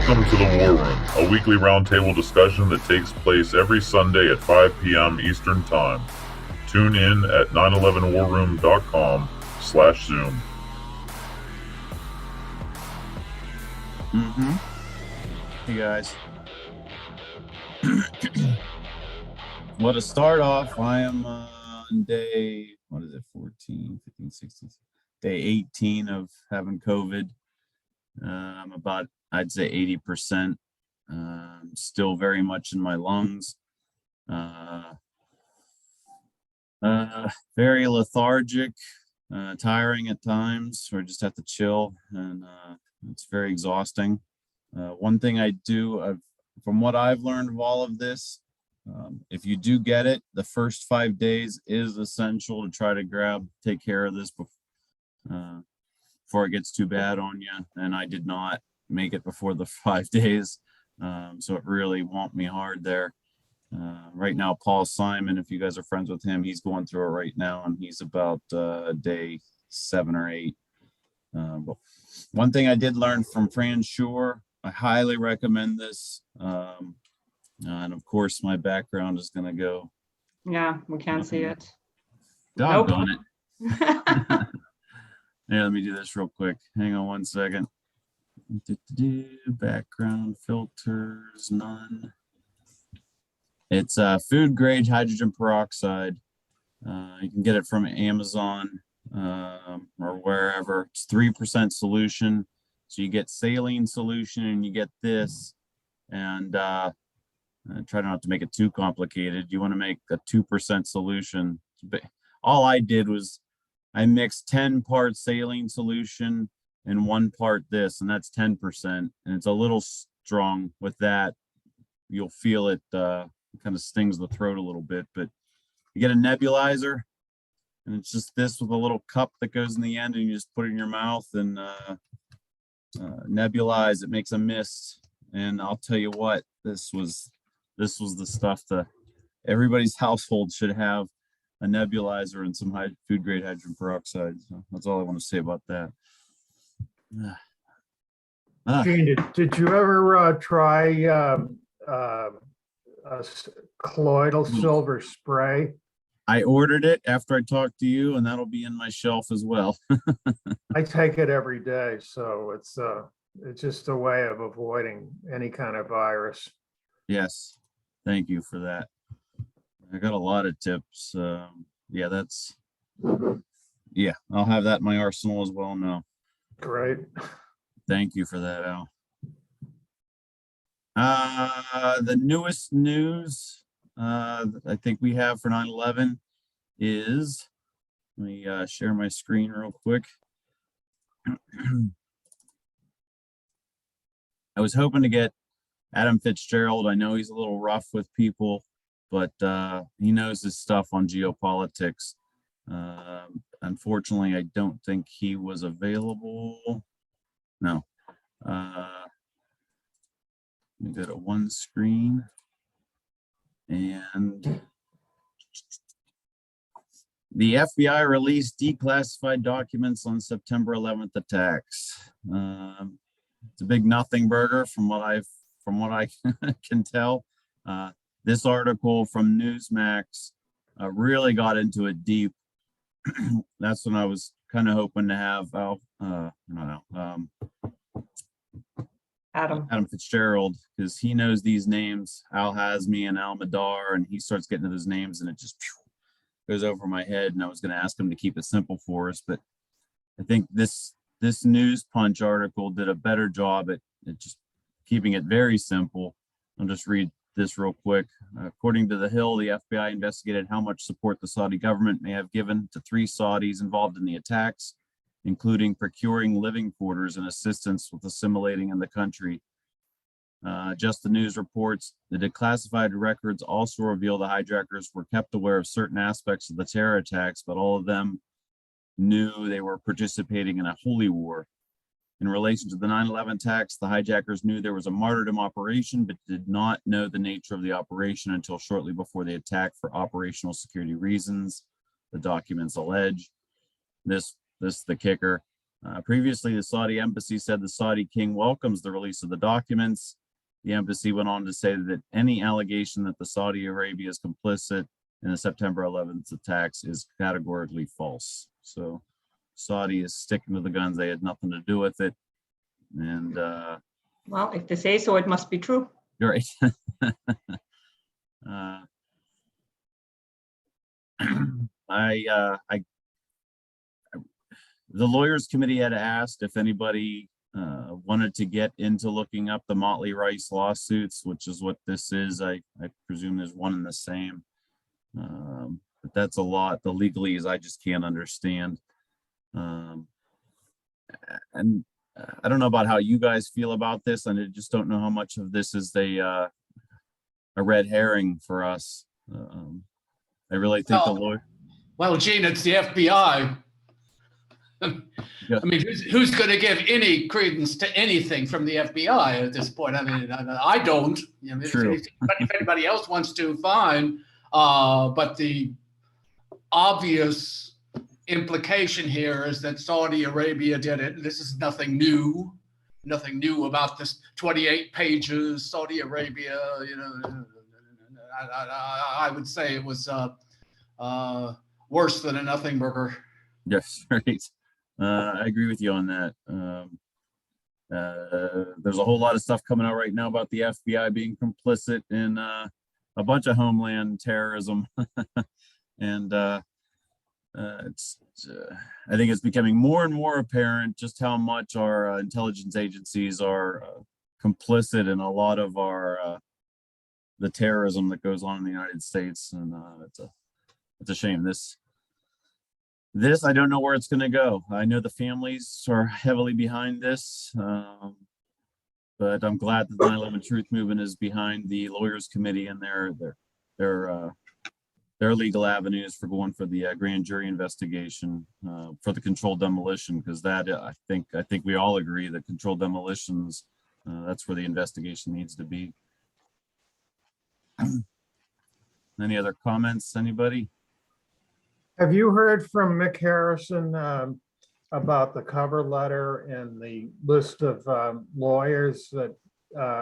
Welcome to the War Room, a weekly roundtable discussion that takes place every Sunday at 5 p.m. Eastern Time. Tune in at 911warroom.com/Zoom. Hey guys. Well, to start off, I am on day, 14, 15, 16, day 18 of having COVID. I'm about, I'd say 80%, still very much in my lungs. Very lethargic, tiring at times, or just have to chill, and it's very exhausting. One thing I do, from what I've learned of all of this, if you do get it, the first 5 days is essential to try to take care of this before it gets too bad on you. And I did not make it before the 5 days, so it really whomped me hard there. Right now, Paul Simon, if you guys are friends with him, he's going through it right now, and he's about day 7 or 8. But one thing I did learn from Fran Shore, I highly recommend this. And of course, my background is going to go. Yeah, we can't see it. Doggone it. Yeah, let me do this real quick. Hang on one second. Background filters, none. It's food grade hydrogen peroxide. You can get it from Amazon or wherever. It's 3% solution. So you get saline solution and you get this. And try not to make it too complicated. You want to make a 2% solution. All I did was I mixed 10 parts saline solution and 1 part this, and that's 10%. And it's a little strong with that. You'll feel it kind of stings the throat a little bit, but you get a nebulizer, and it's just this with a little cup that goes in the end, and you just put it in your mouth and nebulize. It makes a mist, and I'll tell you what, this was the stuff that everybody's household should have, a nebulizer and some food grade hydrogen peroxide. So that's all I want to say about that. Gene, did you ever try colloidal silver spray? I ordered it after I talked to you, and that'll be in my shelf as well. I take it every day, so it's just a way of avoiding any kind of virus. Yes, thank you for that. I got a lot of tips. Yeah, I'll have that in my arsenal as well now. Great. Thank you for that, Al. The newest news I think we have for 9/11 is, let me share my screen real quick. I was hoping to get Adam Fitzgerald. I know he's a little rough with people, but he knows his stuff on geopolitics. Unfortunately, I don't think he was available. No. Let me go to one screen. And the FBI released declassified documents on September 11th attacks. It's a big nothing burger from what I can tell. This article from Newsmax really got into it deep. That's when I was kind of hoping to have Adam Fitzgerald, because he knows these names, Al Hazmi and Al Madar, and he starts getting to those names and it just goes over my head. And I was going to ask him to keep it simple for us, but I think this News Punch article did a better job at just keeping it very simple. I'll just read this real quick. According to The Hill, the FBI investigated how much support the Saudi government may have given to 3 Saudis involved in the attacks, including procuring living quarters and assistance with assimilating in the country. Just the News reports, the declassified records also reveal the hijackers were kept aware of certain aspects of the terror attacks, but all of them knew they were participating in a holy war. In relation to the 9/11 attacks, the hijackers knew there was a martyrdom operation, but did not know the nature of the operation until shortly before the attack for operational security reasons, the documents allege. This the kicker. Previously, the Saudi embassy said the Saudi king welcomes the release of the documents. The embassy went on to say that any allegation that the Saudi Arabia is complicit in the September 11th attacks is categorically false. So Saudi is sticking to the guns. They had nothing to do with it. And Well, if they say so, it must be true. you're right. The lawyers committee had asked if anybody wanted to get into looking up the Motley Rice lawsuits, which is what this is. I presume there's one and the same. But that's a lot. The legalese I just can't understand. And I don't know about how you guys feel about this, and I just don't know how much of this is a red herring for us. I really think the lawyer. Well, Gene, it's the FBI. Yeah. I mean, who's going to give any credence to anything from the FBI at this point? I mean, I don't. You know, True. if anybody else wants to, fine. But the obvious implication here is that Saudi Arabia did it. This is nothing new. Nothing new about this 28 pages. Saudi Arabia, you know, I would say it was worse than a nothing burger. Yes, right. I agree with you on that. There's a whole lot of stuff coming out right now about the FBI being complicit in a bunch of homeland terrorism. And I think it's becoming more and more apparent just how much our intelligence agencies are complicit in a lot of the terrorism that goes on in the United States. And it's a shame. This, I don't know where it's going to go. I know the families are heavily behind this, but I'm glad that the 9/11 Truth Movement is behind the lawyers committee and their legal avenues for going for the grand jury investigation for the controlled demolition, because that I think we all agree that controlled demolitions, that's where the investigation needs to be. Any other comments, anybody? Have you heard from Mick Harrison about the cover letter and the list of lawyers that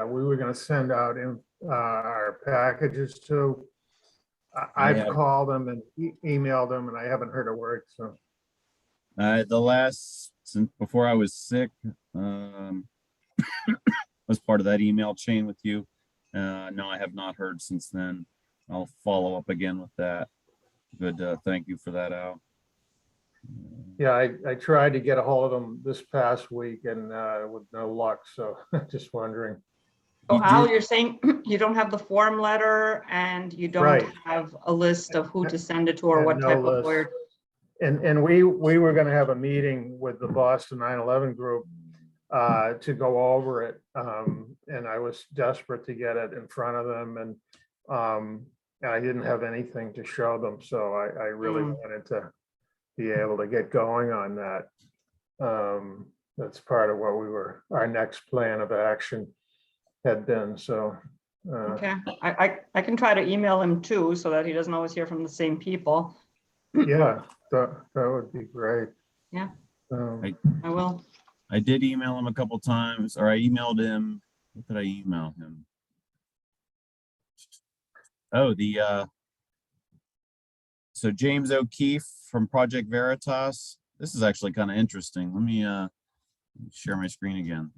we were going to send out in our packages to? I've called them and emailed them, and I haven't heard a word. So since before I was sick, was part of that email chain with you. No, I have not heard since then. I'll follow up again with that. Good. Thank you for that, Al. Yeah, I tried to get a hold of them this past week and with no luck. So just wondering. So Al, you're saying you don't have the form letter and you don't Right. have a list of who to send it to or And what no type of list. lawyer? And we were going to have a meeting with the Boston 9/11 group to go over it. And I was desperate to get it in front of them, and I didn't have anything to show them. So I really wanted to be able to get going on that. That's part of what our next plan of action had been. So Okay, I can try to email him too, so that he doesn't always hear from the same people. yeah, that would be great. Yeah. Um, I will. I did email him a couple times, or I emailed him. What did I email him? Oh, so James O'Keefe from Project Veritas. This is actually kind of interesting. Let me share my screen again.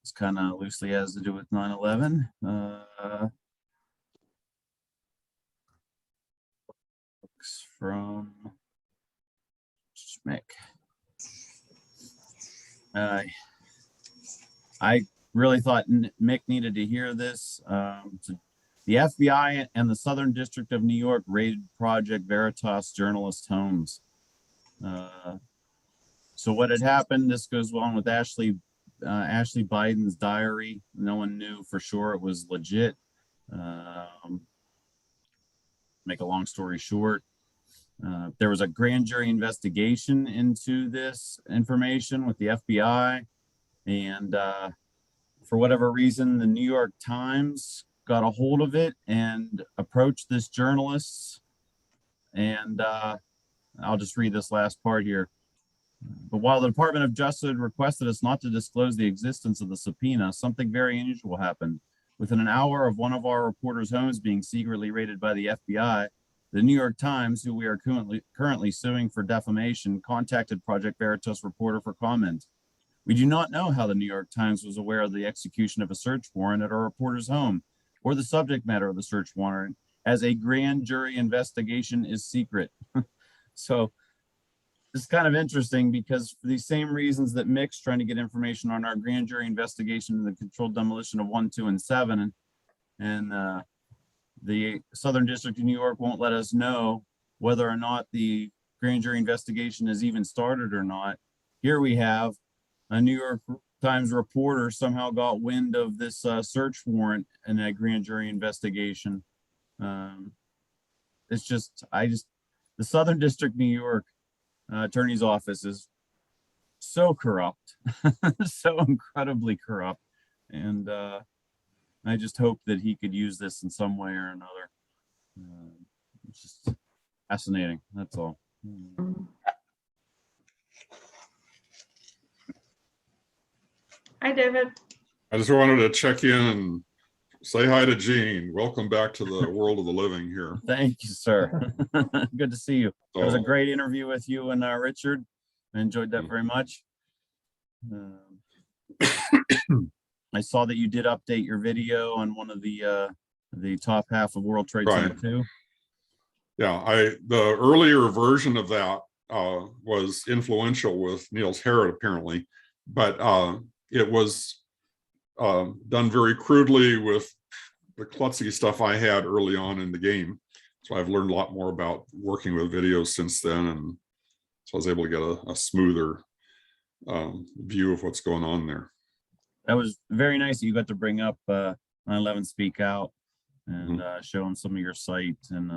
This kind of loosely has to do with 9/11. Books from Schmick. I really thought Mick needed to hear this. So the FBI and the Southern District of New York raided Project Veritas journalist homes. So what had happened, this goes on with Ashley Biden's diary. No one knew for sure it was legit. Make a long story short, there was a grand jury investigation into this information with the FBI, and for whatever reason, the New York Times got a hold of it and approached this journalist, and I'll just read this last part here. But while the Department of Justice requested us not to disclose the existence of the subpoena, something very unusual happened. Within an hour of one of our reporters' homes being secretly raided by the FBI, the New York Times, who we are currently suing for defamation, contacted Project Veritas reporter for comment. We do not know how the New York Times was aware of the execution of a search warrant at our reporter's home or the subject matter of the search warrant, as a grand jury investigation is secret. So it's kind of interesting because for these same reasons that Mick's trying to get information on our grand jury investigation and the controlled demolition of 1, 2, and 7, and the Southern District of New York won't let us know whether or not the grand jury investigation has even started or not. Here we have a New York Times reporter somehow got wind of this search warrant and a grand jury investigation. It's just, the Southern District, New York Attorney's Office is so corrupt, so incredibly corrupt. And I just hope that he could use this in some way or another. It's just fascinating. That's all. Hi, David. I just wanted to check in and say hi to Gene. Welcome back to the world of the living here. Thank you, sir. Good to see you. It was a So, great interview with you and Richard. I enjoyed that very much. I saw that you did update your video on one of the top half of World Trade Center Right. 2. yeah, the earlier version of that was influential with Niels Harrod apparently, but it was done very crudely with the klutzy stuff I had early on in the game. So I've learned a lot more about working with videos since then, and so I was able to get a smoother view of what's going on there. That was very nice that you got to bring up 9/11 Speak Out and show them some of your site. And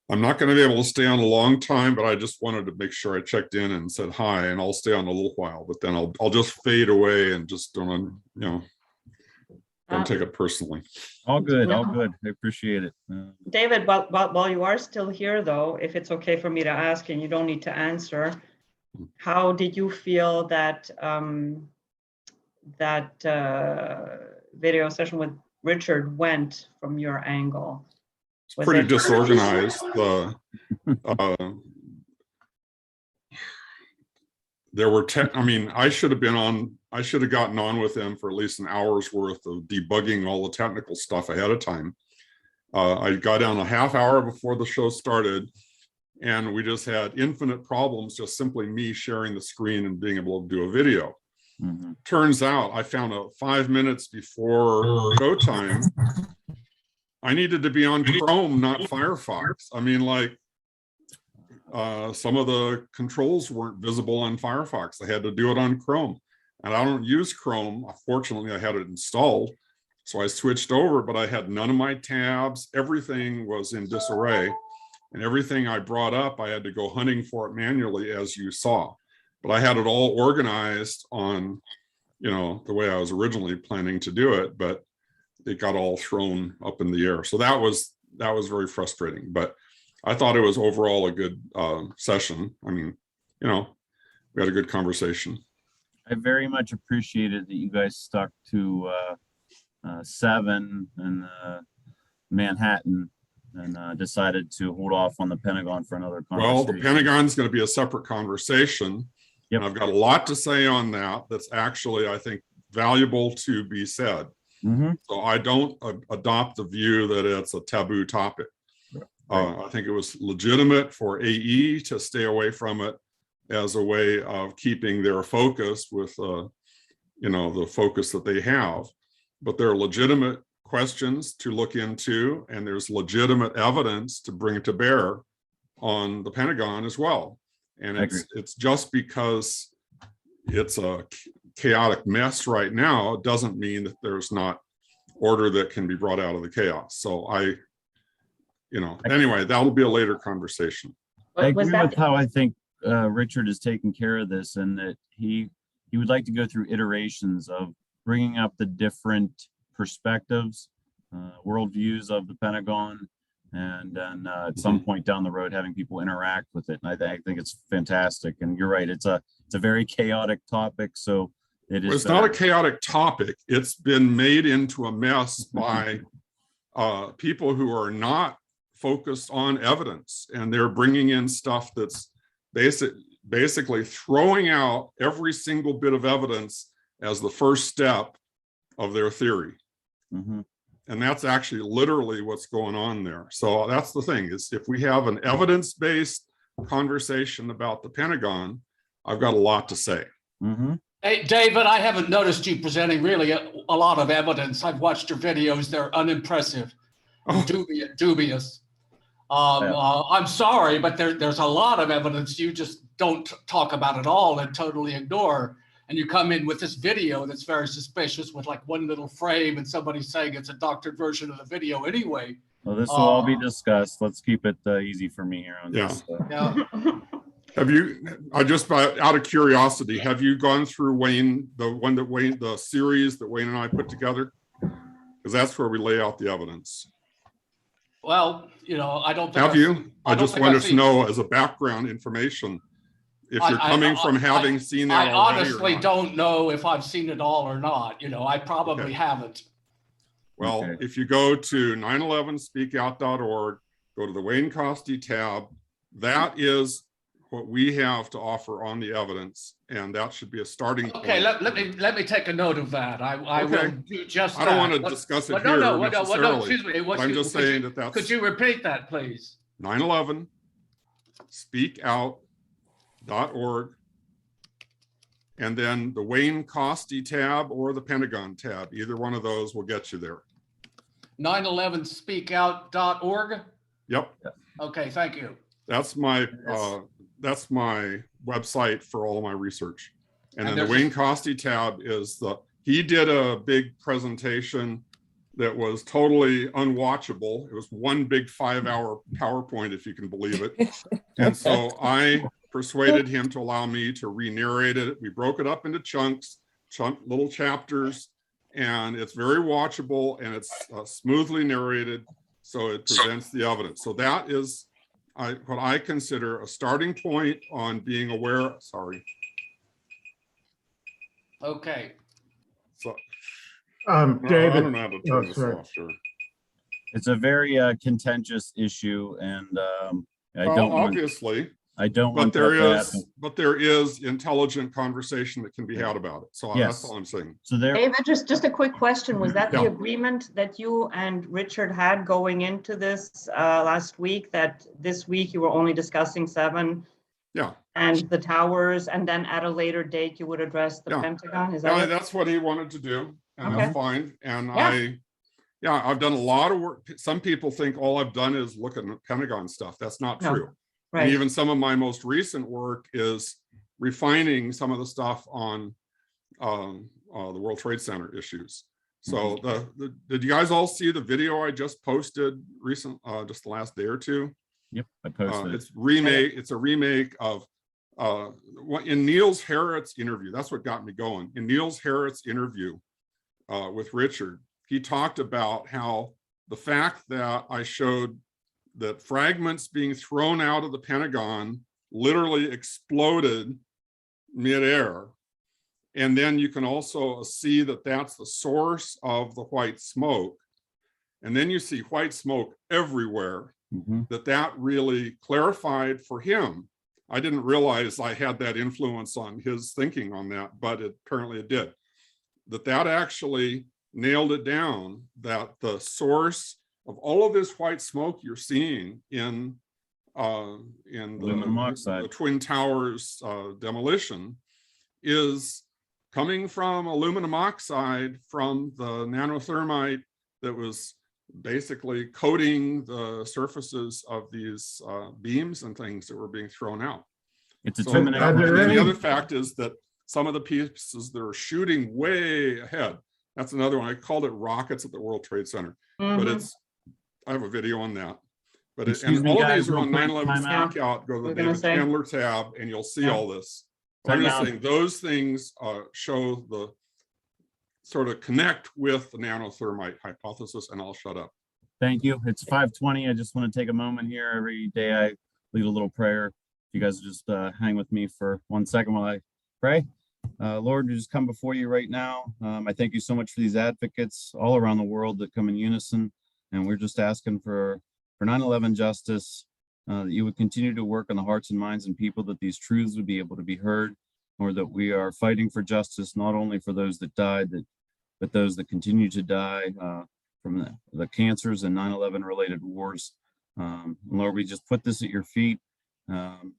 I'm not going to be able to stay on a long time, but I just wanted to make sure I checked in and said hi, and I'll stay on a little while, but then I'll just fade away and just don't take it personally. all good, all Yeah. good. I appreciate it. David, while you are still here, though, if it's okay for me to ask, and you don't need to answer, how did you feel that video session with Richard went from your angle? It's Was pretty it- disorganized. There were I should have gotten on with them for at least an hour's worth of debugging all the technical stuff ahead of time. I got down a half hour before the show started, and we just had infinite problems, just simply me sharing the screen and being able to do a video. Turns out I found out 5 minutes before go time, I needed to be on Chrome, not Firefox. Some of the controls weren't visible on Firefox. I had to do it on Chrome. And I don't use Chrome. Fortunately, I had it installed. So I switched over, but I had none of my tabs. Everything was in disarray. And everything I brought up, I had to go hunting for it manually, as you saw. But I had it all organized on, the way I was originally planning to do it, but it got all thrown up in the air. So that was very frustrating. But I thought it was overall a good session. We had a good conversation. I very much appreciated that you guys stuck to 7 and Manhattan and decided to hold off on the Pentagon for another conversation. Well, the Pentagon's going to be a separate conversation. Yep. And I've got a lot to say on that. That's actually, I think, valuable to be said. So I don't adopt the view that it's a taboo topic. I think it was legitimate for AE to stay away from it as a way of keeping their focus with, the focus that they have. But there are legitimate questions to look into, and there's legitimate evidence to bring to bear on the Pentagon as well. And it's just because it's a chaotic mess right now doesn't mean that there's not order that can be brought out of the chaos. So anyway, that'll be a later conversation. I agree with how I think Richard is taking care of this, and that he would like to go through iterations of bringing up the different perspectives, worldviews of the Pentagon, and then at some point down the road, having people interact with it. And I think it's fantastic. And you're right, it's a very chaotic topic. So it is. Well, it's not a chaotic topic. It's been made into a mess by people who are not focused on evidence, and they're bringing in stuff that's basically throwing out every single bit of evidence as the first step of their theory. And that's actually literally what's going on there. So that's the thing, is if we have an evidence-based conversation about the Pentagon, I've got a lot to say. Hey, David, I haven't noticed you presenting really a lot of evidence. I've watched your videos. They're unimpressive, dubious. I'm sorry, but there's a lot of evidence you just don't talk about at all and totally ignore. And you come in with this video that's very suspicious with like one little frame and somebody saying it's a doctored version of the video anyway. Well, this will all be discussed. Let's keep it easy for me here on this. Yeah. Have you, out of curiosity, have you gone through the series that Wayne and I put together? Because that's where we lay out the evidence. Well, I don't think. Have you? I just wanted to know as a background information, if you're coming from having seen that I already. honestly don't know if I've seen it all or not. I probably haven't. Well, if you go to 911speakout.org, go to the Wayne Costi tab, that is what we have to offer on the evidence, and that should be a starting point. Okay, let me take a note of that. I will do just that. I don't want to discuss it here necessarily. Excuse me. I'm just saying that's. Could you repeat that, please? 911speakout.org, and then the Wayne Costi tab or the Pentagon tab. Either one of those will get you there. 911speakout.org. Yep. Okay, thank you. That's my website for all of my research. And then the Wayne Costi tab is he did a big presentation that was totally unwatchable. It was one big 5-hour PowerPoint, if you can believe it. And so I persuaded him to allow me to re-narrate it. We broke it up into little chapters, and it's very watchable, and it's smoothly narrated. So it presents the evidence. So that is what I consider a starting point on being aware. Sorry. Okay. So, David. I don't know how to turn this off. Sure. It's a very contentious issue, and I don't want but there is intelligent conversation that can be had about it. So that's all I'm saying. So there. David, just a quick question. Was that the agreement that you and Richard had going into this last week, that this week you were only discussing 7 and the towers, and then at a later date you would address the Pentagon? Is that that's what he wanted to do, and that's fine. And I've done a lot of work. Some people think all I've done is look at Pentagon stuff. That's not true. Right. And even some of my most recent work is refining some of the stuff on the World Trade Center issues. So did you guys all see the video I just posted just the last day or two? Yep, I posted it. It's a remake of in Niels Harriot's interview. That's what got me going. In Niels Harriot's interview with Richard, he talked about how the fact that I showed that fragments being thrown out of the Pentagon literally exploded midair. And then you can also see that that's the source of the white smoke. And then you see white smoke everywhere. That really clarified for him. I didn't realize I had that influence on his thinking on that, but apparently it did. That actually nailed it down, that the source of all of this white smoke you're seeing in the Twin Towers demolition is coming from aluminum oxide from the nanothermite that was basically coating the surfaces of these beams and things that were being thrown out. It's a the other fact is that some of the pieces that are shooting way ahead, that's another one. I called it rockets at the World Trade Center, but I have a video on that. But and all of these are on 911 Speakout. Go to the David Chandler tab, and you'll see all this. I'm just saying those things show the sort of connect with the nanothermite hypothesis, and I'll shut up. Thank you. It's 5:20. I just want to take a moment here. Every day I lead a little prayer. If you guys just hang with me for 1 second while I pray. Lord, we just come before you right now. I thank you so much for these advocates all around the world that come in unison. And we're just asking for 9/11 justice, that you would continue to work on the hearts and minds and people, that these truths would be able to be heard, or that we are fighting for justice, not only for those that died, but those that continue to die from the cancers and 9/11 related wars. Lord, we just put this at your feet and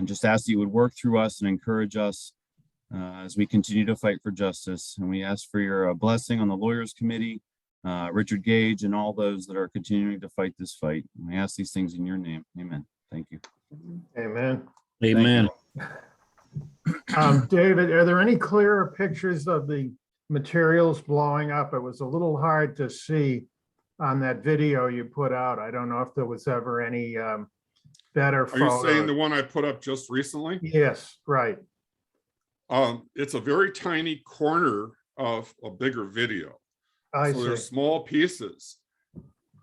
just ask that you would work through us and encourage us as we continue to fight for justice. And we ask for your blessing on the Lawyers Committee, Richard Gage, and all those that are continuing to fight this fight. And we ask these things in your name. Amen. Thank you. Amen. Amen. David, are there any clearer pictures of the materials blowing up? It was a little hard to see on that video you put out. I don't know if there was ever any better Are you saying the photo. one I put up just recently? Yes, right. It's a very tiny corner of a bigger video. I So they're see. small pieces.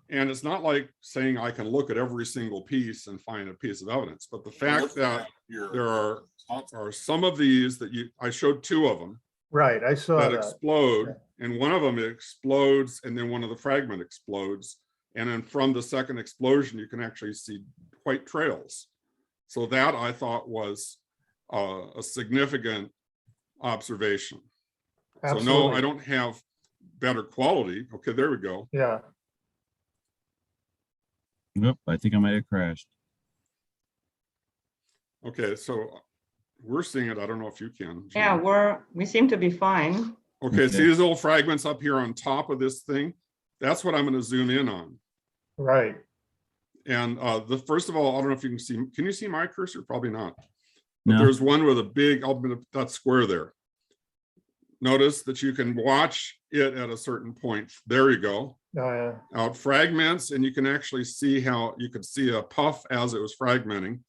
And it's not like saying I can look at every single piece and find a piece of evidence, but the fact that there are some of these that I showed 2 of them Right, I saw that that. explode, and one of them explodes, and then one of the fragment explodes. And then from the second explosion, you can actually see white trails. So that I thought was a significant observation. So no, Absolutely. I don't have better quality. Okay, there we go. Yeah, Nope, I think I might have crashed. Okay, so we're seeing it. I don't know if you can. Yeah, we seem to be fine. Okay, see Okay. these little fragments up here on top of this thing? That's what I'm going to zoom in on. right. And first of all, I don't know if you can you see my cursor? Probably not. But No. there's one with a big, that square there. Notice that you can watch it at a certain point. There you go. Oh, yeah. Out fragments, and you can actually see how you could see a puff as it was fragmenting.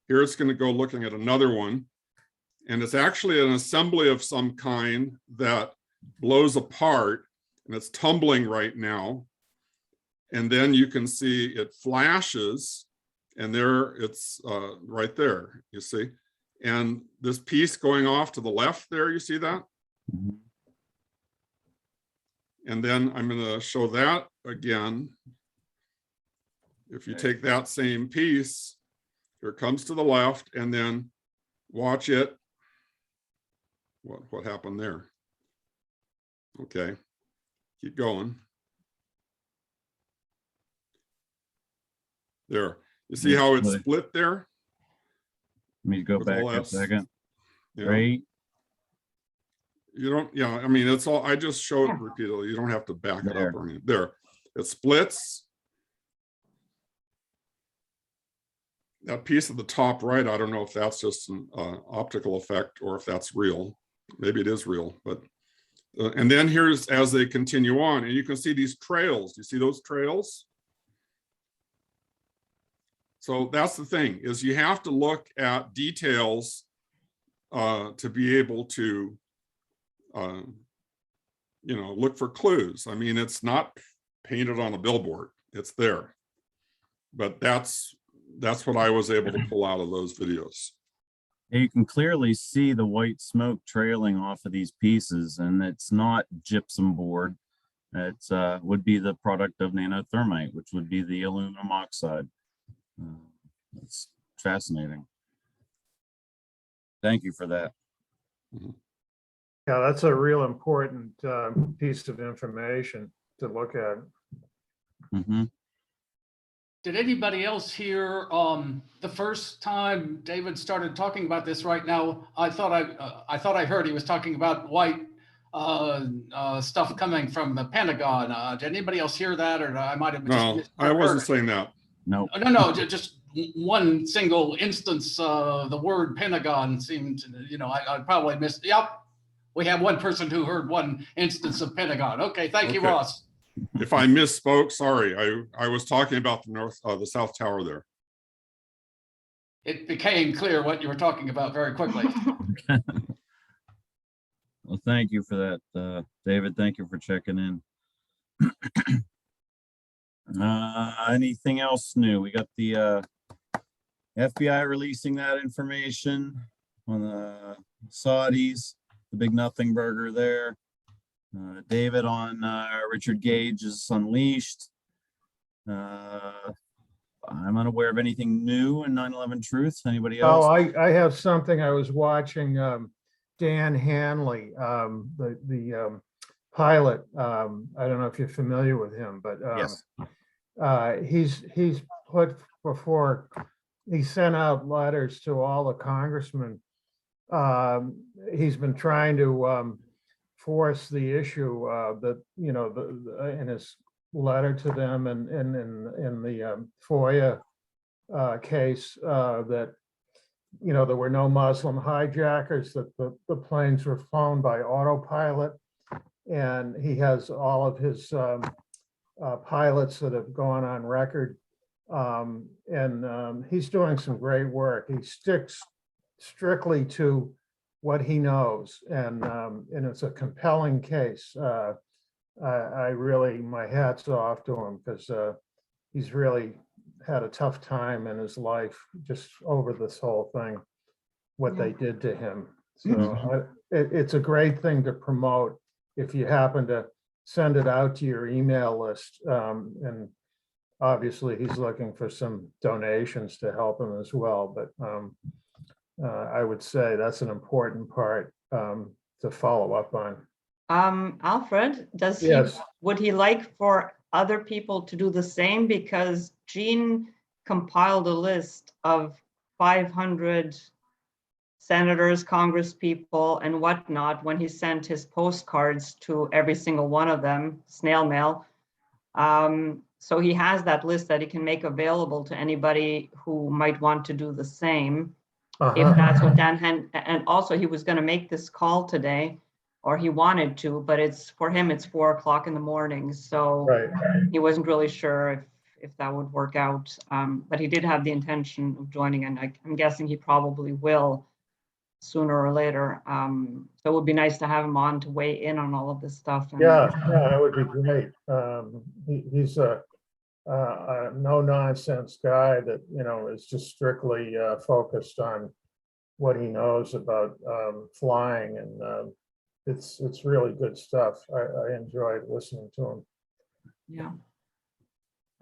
Here it's going to go looking at another one. And it's actually an assembly of some kind that blows apart, and it's tumbling right now. And then you can see it flashes, and there it's right there, you see. And this piece going off to the left there, you see that? Mhm. And then I'm going to show that again. If you take that same piece, here it comes to the left, and then watch it. What happened there? Okay, keep going. There, you see how it's split there? Let me go With back all a that- second. Yeah. Right. You don't, yeah, I mean, it's all, I just show it Yeah. repeatedly. You don't have to back it There. up or anything. There, it splits. That piece at the top right, I don't know if that's just an optical effect or if that's real. Maybe it is real, but, and then here's as they continue on, and you can see these trails. Do you see those trails? So that's the thing, is you have to look at details to be able to look for clues. I mean, it's not painted on a billboard, it's there. But that's what I was able to pull out of those videos. You can clearly see the white smoke trailing off of these pieces, and it's not gypsum board. It's would be the product of nanothermite, which would be the aluminum oxide. It's fascinating. Thank you for that. Yeah, that's a real important piece of information to look at. Mhm. Did anybody else hear the first time David started talking about this right now? I thought I heard he was talking about white stuff coming from the Pentagon. Did anybody else hear that, or I might have No, just I wasn't saying that. No. No, just one single instance. The word Pentagon seemed, I probably missed. Yep, we have one person who heard one instance of Pentagon. Okay, thank you, Okay. Ross. If I misspoke, sorry. I was talking about the South Tower there. It became clear what you were talking about very quickly. Well, thank you for that, David. Thank you for checking in. Anything else new? We got the FBI releasing that information on the Saudis, the big nothing burger there. David on Richard Gage is unleashed. I'm unaware of anything new in 9/11 Truth. Anybody else? Oh, I have something. I was watching Dan Hanley, the pilot. I don't know if you're familiar with him, but Yes. He's put before, he sent out letters to all the congressmen. He's been trying to force the issue that, you know, in his letter to them and in the FOIA case that, you know, there were no Muslim hijackers, that the planes were flown by autopilot. And he has all of his pilots that have gone on record. He's doing some great work. He sticks strictly to what he knows, and it's a compelling case. I really, my hat's off to him, because he's really had a tough time in his life just over this whole thing, what they did to him. So it's a great thing to promote if you happen to send it out to your email list. And obviously he's looking for some donations to help him as well. But I would say that's an important part to follow up on. Alfred, would he like for other people to do the same? Because Gene compiled a list of 500 senators, congresspeople, and whatnot when he sent his postcards to every single one of them, snail mail. So he has that list that he can make available to anybody who might want to do the same. If that's what and also he was going to make this call today, or he wanted to, but for him, it's 4 o'clock in the morning. So he wasn't really sure if that would work out. But he did have the intention of joining, and I'm guessing he probably will sooner or later. So it would be nice to have him on to weigh in on all of this stuff. Yeah, that would be great. He's a no nonsense guy that, you know, is just strictly focused on what he knows about flying, and it's really good stuff. I enjoyed listening to him. Yeah.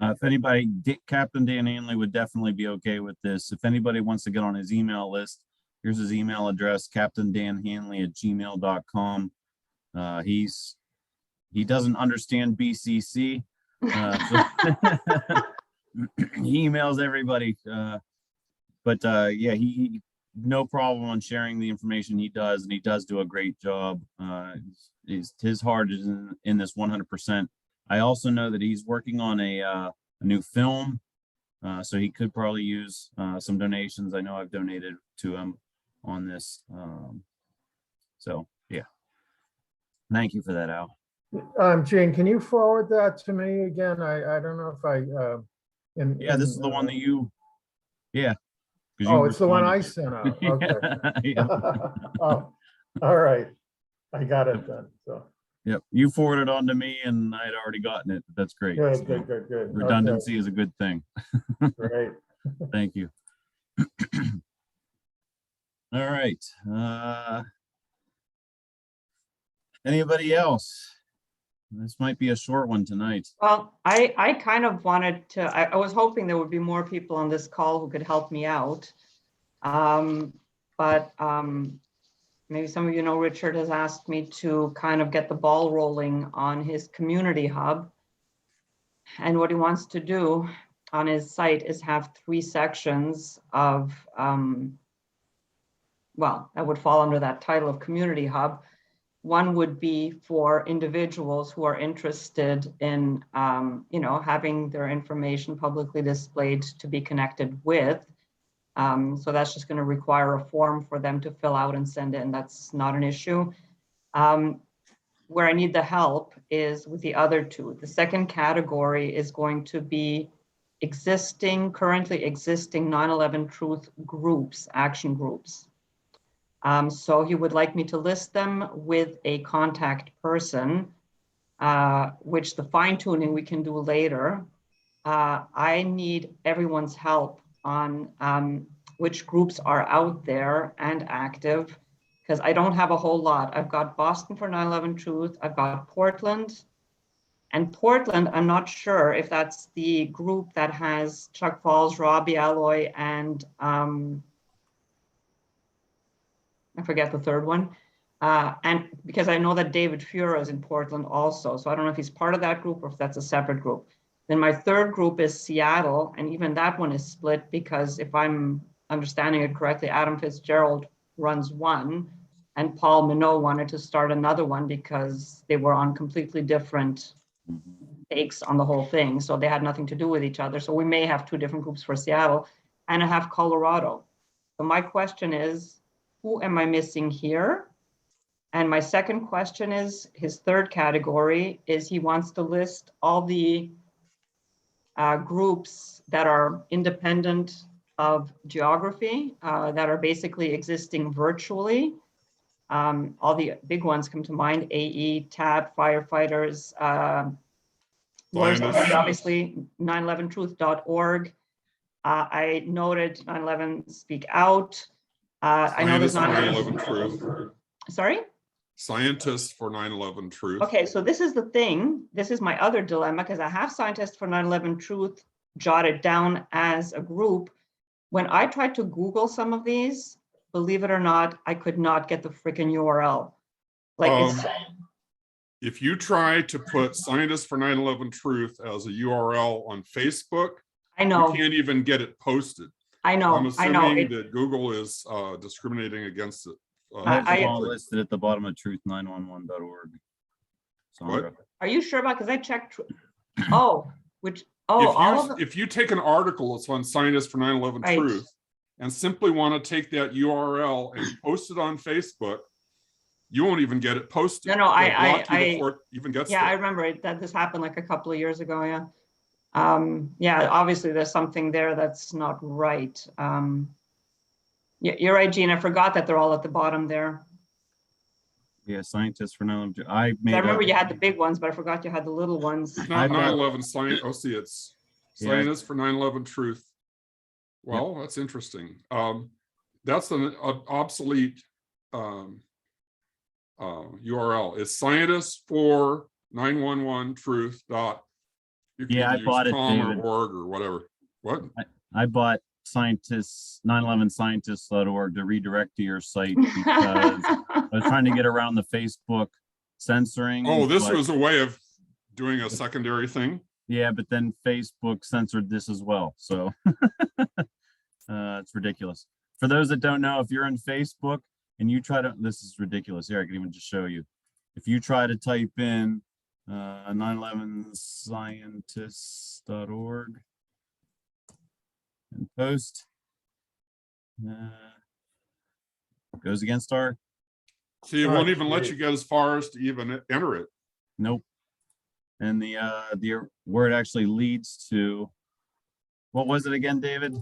If anybody, Captain Dan Hanley would definitely be okay with this. If anybody wants to get on his email list, here's his email address, captaindanhanley@gmail.com. He doesn't understand BCC. So he emails everybody. But yeah, he no problem on sharing the information he does, and he does do a great job. His heart is in this 100%. I also know that he's working on a new film, so he could probably use some donations. I know I've donated to him on this. So yeah, thank you for that, Al. Jane, can you forward that to me again? I don't know if I yeah, this is the one that you, yeah. Oh, it's the one I sent out. Okay. Yeah. Oh, all right. I got it then. So. Yep, you forwarded on to me, and I had already gotten it. That's great. Good, So good. redundancy is a good thing. Great. Thank you. All right. Anybody else? This might be a short one tonight. Well, I kind of wanted to, I was hoping there would be more people on this call who could help me out. But maybe some of you know, Richard has asked me to kind of get the ball rolling on his community hub. And what he wants to do on his site is have 3 sections of, well, that would fall under that title of community hub. One would be for individuals who are interested in, you know, having their information publicly displayed to be connected with. So that's just going to require a form for them to fill out and send in. That's not an issue. Where I need the help is with the other 2. The second category is going to be currently existing 9/11 Truth groups, action groups. So he would like me to list them with a contact person, which the fine tuning we can do later. I need everyone's help on which groups are out there and active, because I don't have a whole lot. I've got Boston for 9/11 Truth. I've got Portland. And Portland, I'm not sure if that's the group that has Chuck Falls, Robbie Alloy, and I forget the third one. And because I know that David Fura is in Portland also. So I don't know if he's part of that group or if that's a separate group. Then my third group is Seattle. And even that one is split because if I'm understanding it correctly, Adam Fitzgerald runs one and Paul Minot wanted to start another one because they were on completely different takes on the whole thing. So they had nothing to do with each other. So we may have two different groups for Seattle, and I have Colorado. So my question is, who am I missing here? And my second question is, his third category is he wants to list all the groups that are independent of geography, that are basically existing virtually. All the big ones come to mind: AE, TAB, firefighters, obviously 911truth.org. I noted 9/11 Speak Out. I know there's 9/11 Truth. Sorry? Scientists for 9/11 Truth. Okay, so this is the thing. This is my other dilemma, because I have Scientists for 9/11 Truth jotted down as a group. When I tried to Google some of these, believe it or not, I could not get the freaking URL. Like if you try to put Scientists for 9/11 Truth as a URL on Facebook, I know. you can't even get it posted. I know. I'm I know. assuming that Google is discriminating against it. I all listed at the bottom of truth911.org. What? Are you sure about? Because I checked. If you take an article that's on Scientists for 9/11 Right. Truth and simply want to take that URL and post it on Facebook, you won't even get it posted. No, before it even gets yeah, there. I remember it, that this happened like a couple of years ago. Yeah. Yeah, obviously there's something there that's not right. You're right, Gene. I forgot that they're all at the bottom there. Yeah, Scientists for 9/11. I remember you had the big ones, but I forgot you had the little ones. It's not 9/11 science. Oh, see, it's Scientists for 9/11 Truth. Well, that's interesting. That's an obsolete URL. It's Scientists for 911 Truth. I bought it, David. or org or whatever. What? I bought Scientists 911scientists.org to redirect to your site because I was trying to get around the Facebook censoring. Oh, this was a way of doing a secondary thing. Yeah, but then Facebook censored this as well. So it's ridiculous. For those that don't know, if you're in Facebook and you try to, this is ridiculous. Here, I can even just show you. If you try to type in 911scientists.org and post, goes against our. See, it won't even let you get as far as to even enter it. Nope. And the where it actually leads to, what was it again, David?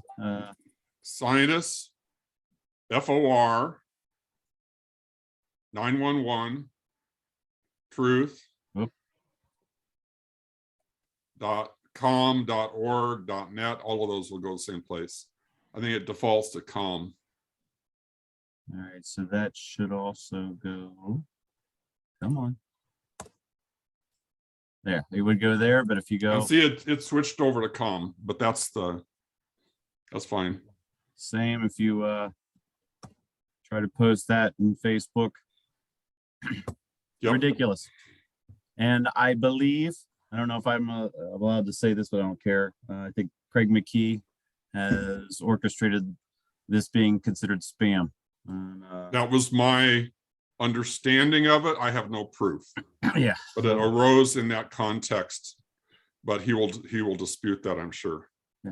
Scientists, FOR 911 Truth. .com, .org, .net, all of those will go the same place. I think it defaults to com. All right, so that should also go. Come on. There, it would go there, but if you go. And see, it switched over to com, but that's fine. Same if you try to post that in Facebook. Yep. Ridiculous. And I believe, I don't know if I'm allowed to say this, but I don't care. I think Craig McKee has orchestrated this being considered spam. That was my understanding of it. I have no proof. Yeah. But it arose in that context. But he will dispute that, I'm sure.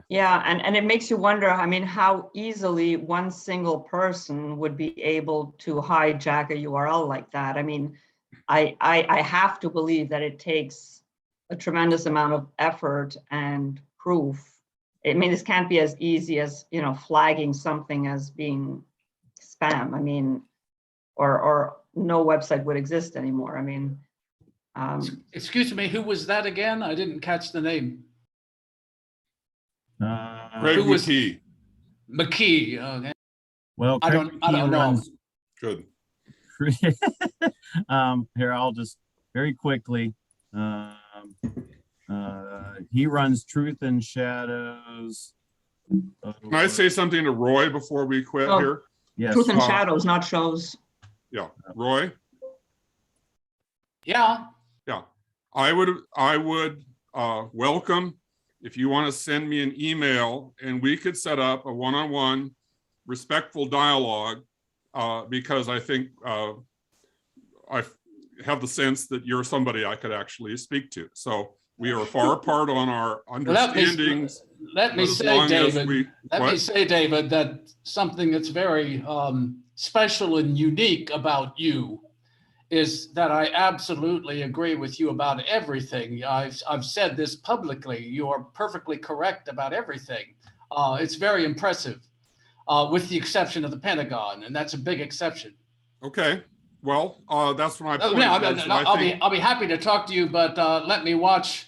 Yeah, and it makes you wonder, I mean, how easily one single person would be able to hijack a URL like that. I mean, I have to believe that it takes a tremendous amount of effort and proof. I mean, this can't be as easy as, flagging something as being spam. I mean, or no website would exist anymore. I mean, excuse me, who was that again? I didn't catch the name. Greg Who was- McKee. McKee. Okay. Well, I Craig don't McKee know. runs. Good. Here, I'll just very quickly. He runs Truth and Shadows. Can I say something to Roy before we quit Oh. here? Yes. Truth and Shadows, not shows. Yeah, Roy? Yeah. Yeah, I would welcome if you want to send me an email and we could set up a one-on-one respectful dialogue because I think I have the sense that you're somebody I could actually speak to. So we are far apart on our understandings. Let me but as say, long as David, that something that's very special and unique about you is that I absolutely agree with you about everything. I've said this publicly. You are perfectly correct about everything. It's very impressive, with the exception of the Pentagon, and that's a big exception. Okay, well, that's my point. I'll be happy to talk to you, but let me watch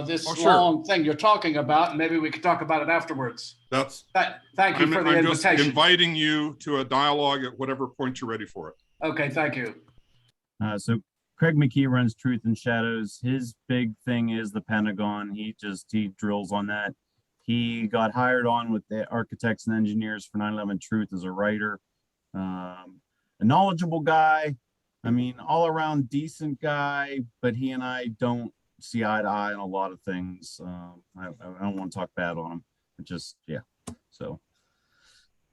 this long thing you're talking about, and maybe we could talk about it afterwards. Thank you for the I'm invitation. just inviting you to a dialogue at whatever point you're ready for it. Okay, thank you. So Craig McKee runs Truth and Shadows. His big thing is the Pentagon. He drills on that. He got hired on with the architects and engineers for 9/11 Truth as a writer. A knowledgeable guy. I mean, all around decent guy, but he and I don't see eye to eye on a lot of things. I don't want to talk bad on him. But just, yeah. So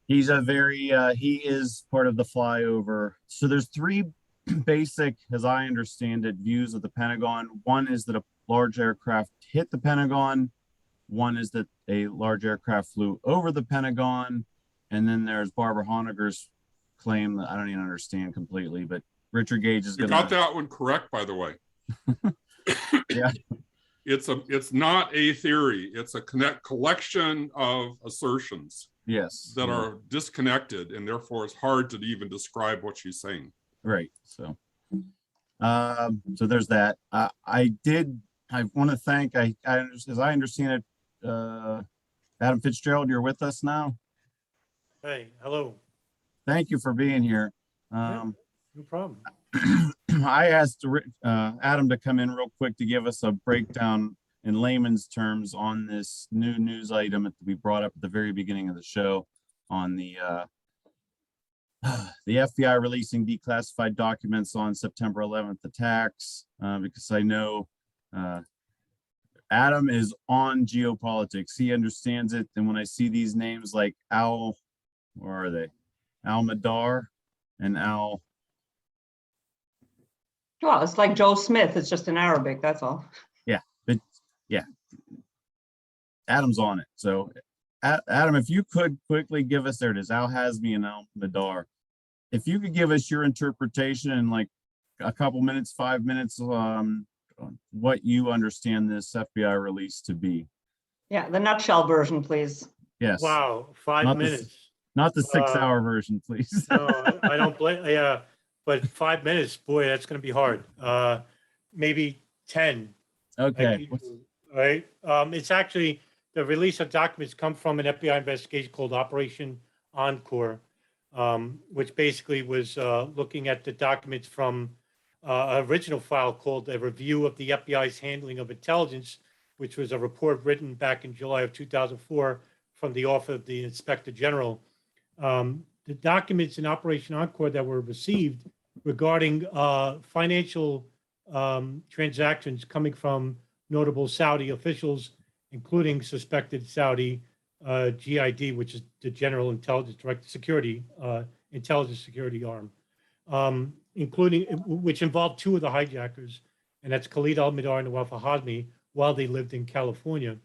he's he is part of the flyover. So there's three basic, as I understand it, views of the Pentagon. One is that a large aircraft hit the Pentagon. One is that a large aircraft flew over the Pentagon. And then there's Barbara Honegger's claim that I don't even understand completely, but Richard Gage is got that one correct, by the way. Yeah. It's not a theory. It's a collection of assertions. Yes. That are disconnected, and therefore it's hard to even describe what she's saying. Right. So there's that. I want to thank, as I understand it, Adam Fitzgerald, you're with us now. Hey, hello. Thank you for being here. No problem. I asked Adam to come in real quick to give us a breakdown in layman's terms on this new news item that we brought up at the very beginning of the show on the FBI releasing declassified documents on September 11th attacks, because I know Adam is on geopolitics. He understands it. And when I see these names like where are they? Al-Madar and Al. Well, it's like Joe Smith. It's just in Arabic. That's all. Yeah, but yeah, Adam's on it. So Adam, if you could quickly give us, there it is, Al-Hazmi and Al-Madar. If you could give us your interpretation in like a couple minutes, 5 minutes, on what you understand this FBI release to be. Yeah, the nutshell version, please. Yes. Wow, 5 minutes. Not the 6-hour version, please. No, I don't blame. Yeah, but 5 minutes, boy, that's going to be hard. Maybe 10. Okay. Right. It's actually the release of documents come from an FBI investigation called Operation Encore, which basically was looking at the documents from an original file called A Review of the FBI's Handling of Intelligence, which was a report written back in July of 2004 from the Office of the Inspector General. The documents in Operation Encore that were received regarding financial transactions coming from notable Saudi officials, including suspected Saudi GID, which is the General Intelligence Direct Security Intelligence Security Arm, which involved two of the hijackers, and that's Khalid Al-Madar and Nawaf Al-Hazmi, while they lived in California.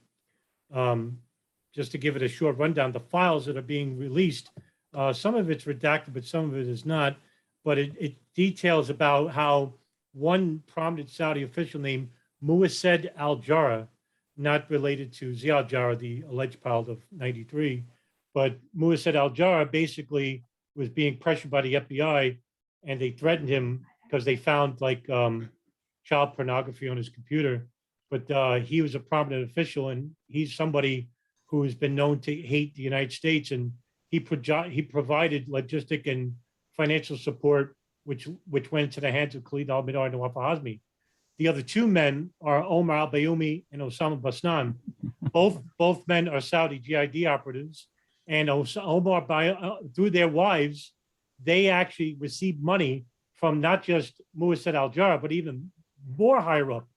Just to give it a short rundown, the files that are being released, some of it's redacted, but some of it is not. But it details about how one prominent Saudi official named Muwased Al-Jarrah, not related to Ziad Al-Jarrah, the alleged pilot of 93, but Muwased Al-Jarrah basically was being pressured by the FBI, and they threatened him because they found like child pornography on his computer. But he was a prominent official, and he's somebody who has been known to hate the United States, and he provided logistic and financial support, which went to the hands of Khalid al-Mihdhar and Nawaf al-Hazmi. The other two men are Omar al-Bayoumi and Osama Basnan. Both men are Saudi GID operatives, and through their wives, they actually received money from not just Muwahsid al-Jarrah, but even more higher up.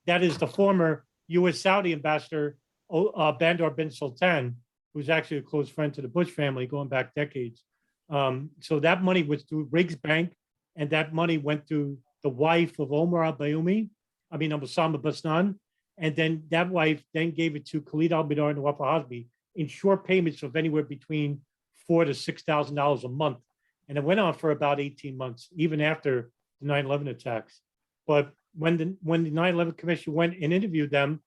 That is the former U.S. Saudi ambassador, Bandar bin Sultan, who's actually a close friend to the Bush family going back decades. So that money was through Riggs Bank, and that money went to the wife of Omar al-Bayoumi, Osama Basnan, and then that wife then gave it to Khalid al-Mihdhar and Nawaf al-Hazmi in short payments of anywhere between $4,000 to $6,000 a month. And it went on for about 18 months, even after the 9/11 attacks. But when the 9/11 Commission went and interviewed them,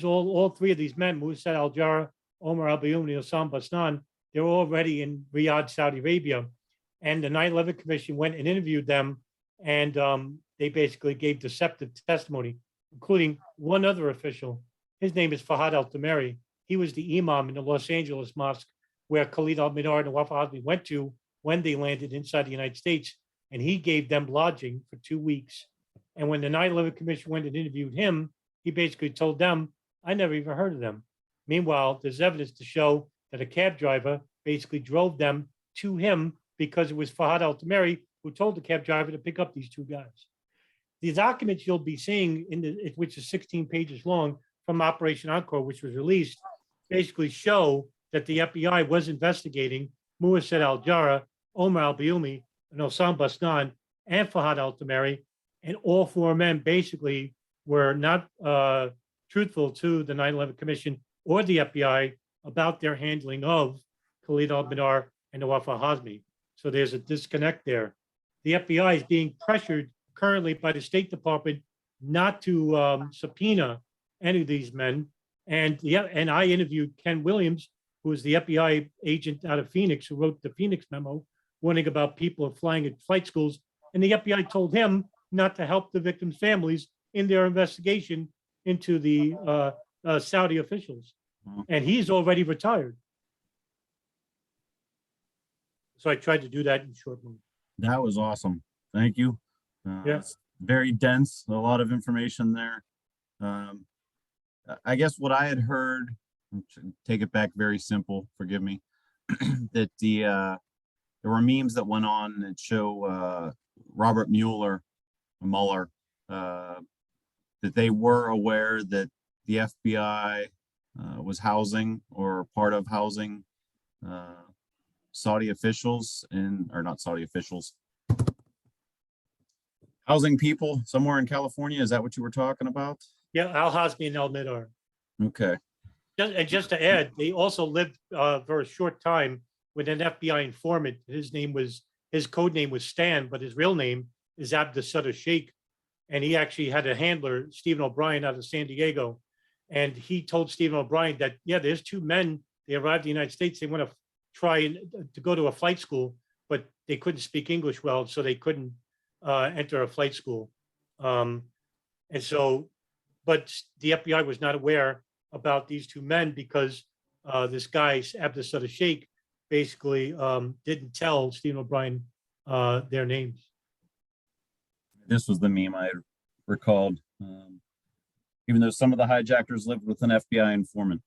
all three of these men, Muwahsid al-Jarrah, Omar al-Bayoumi, and Osama Basnan, they were already in Riyadh, Saudi Arabia. And the 9/11 Commission went and interviewed them, and they basically gave deceptive testimony, including one other official. His name is Fahad al-Tamari. He was the imam in the Los Angeles mosque where Khalid al-Mihdhar and Nawaf al-Hazmi went to when they landed inside the United States, and he gave them lodging for 2 weeks. And when the 9/11 Commission went and interviewed him, he basically told them, I never even heard of them. Meanwhile, there's evidence to show that a cab driver basically drove them to him because it was Fahad al-Tamari who told the cab driver to pick up these two guys. The documents you'll be seeing, which is 16 pages long from Operation Encore, which was released, basically show that the FBI was investigating Muwahsid al-Jarrah, Omar al-Bayoumi, and Osama Basnan, and Fahad al-Tamari, and all four men basically were not truthful to the 9/11 Commission or the FBI about their handling of Khalid al-Mihdhar and Nawaf al-Hazmi. So there's a disconnect there. The FBI is being pressured currently by the State Department not to subpoena any of these men. And I interviewed Ken Williams, who is the FBI agent out of Phoenix, who wrote the Phoenix memo, warning about people flying at flight schools. And the FBI told him not to help the victims' families in their investigation into the Saudi officials. And he's already retired. So I tried to do that in short move. That was awesome. Thank you. Yes. Very dense, a lot of information there. I guess what I had heard, take it back very simple, forgive me, that there were memes that went on that show Robert Mueller, that they were aware that the FBI was housing or part of housing Saudi officials or not Saudi officials, housing people somewhere in California. Is that what you were talking about? Yeah, al-Hazmi and al-Mihdhar. Okay. Just to add, they also lived for a short time with an FBI informant. His code name was Stan, but his real name is Abdussadah Sheikh. And he actually had a handler, Stephen O'Brien, out of San Diego. And he told Stephen O'Brien that, yeah, there's two men. They arrived in the United States. They want to try to go to a flight school, but they couldn't speak English well, so they couldn't enter a flight school. And so, but the FBI was not aware about these two men because this guy, Abdussadah Sheikh, basically didn't tell Stephen O'Brien their names. This was the meme I recalled, even though some of the hijackers lived with an FBI informant.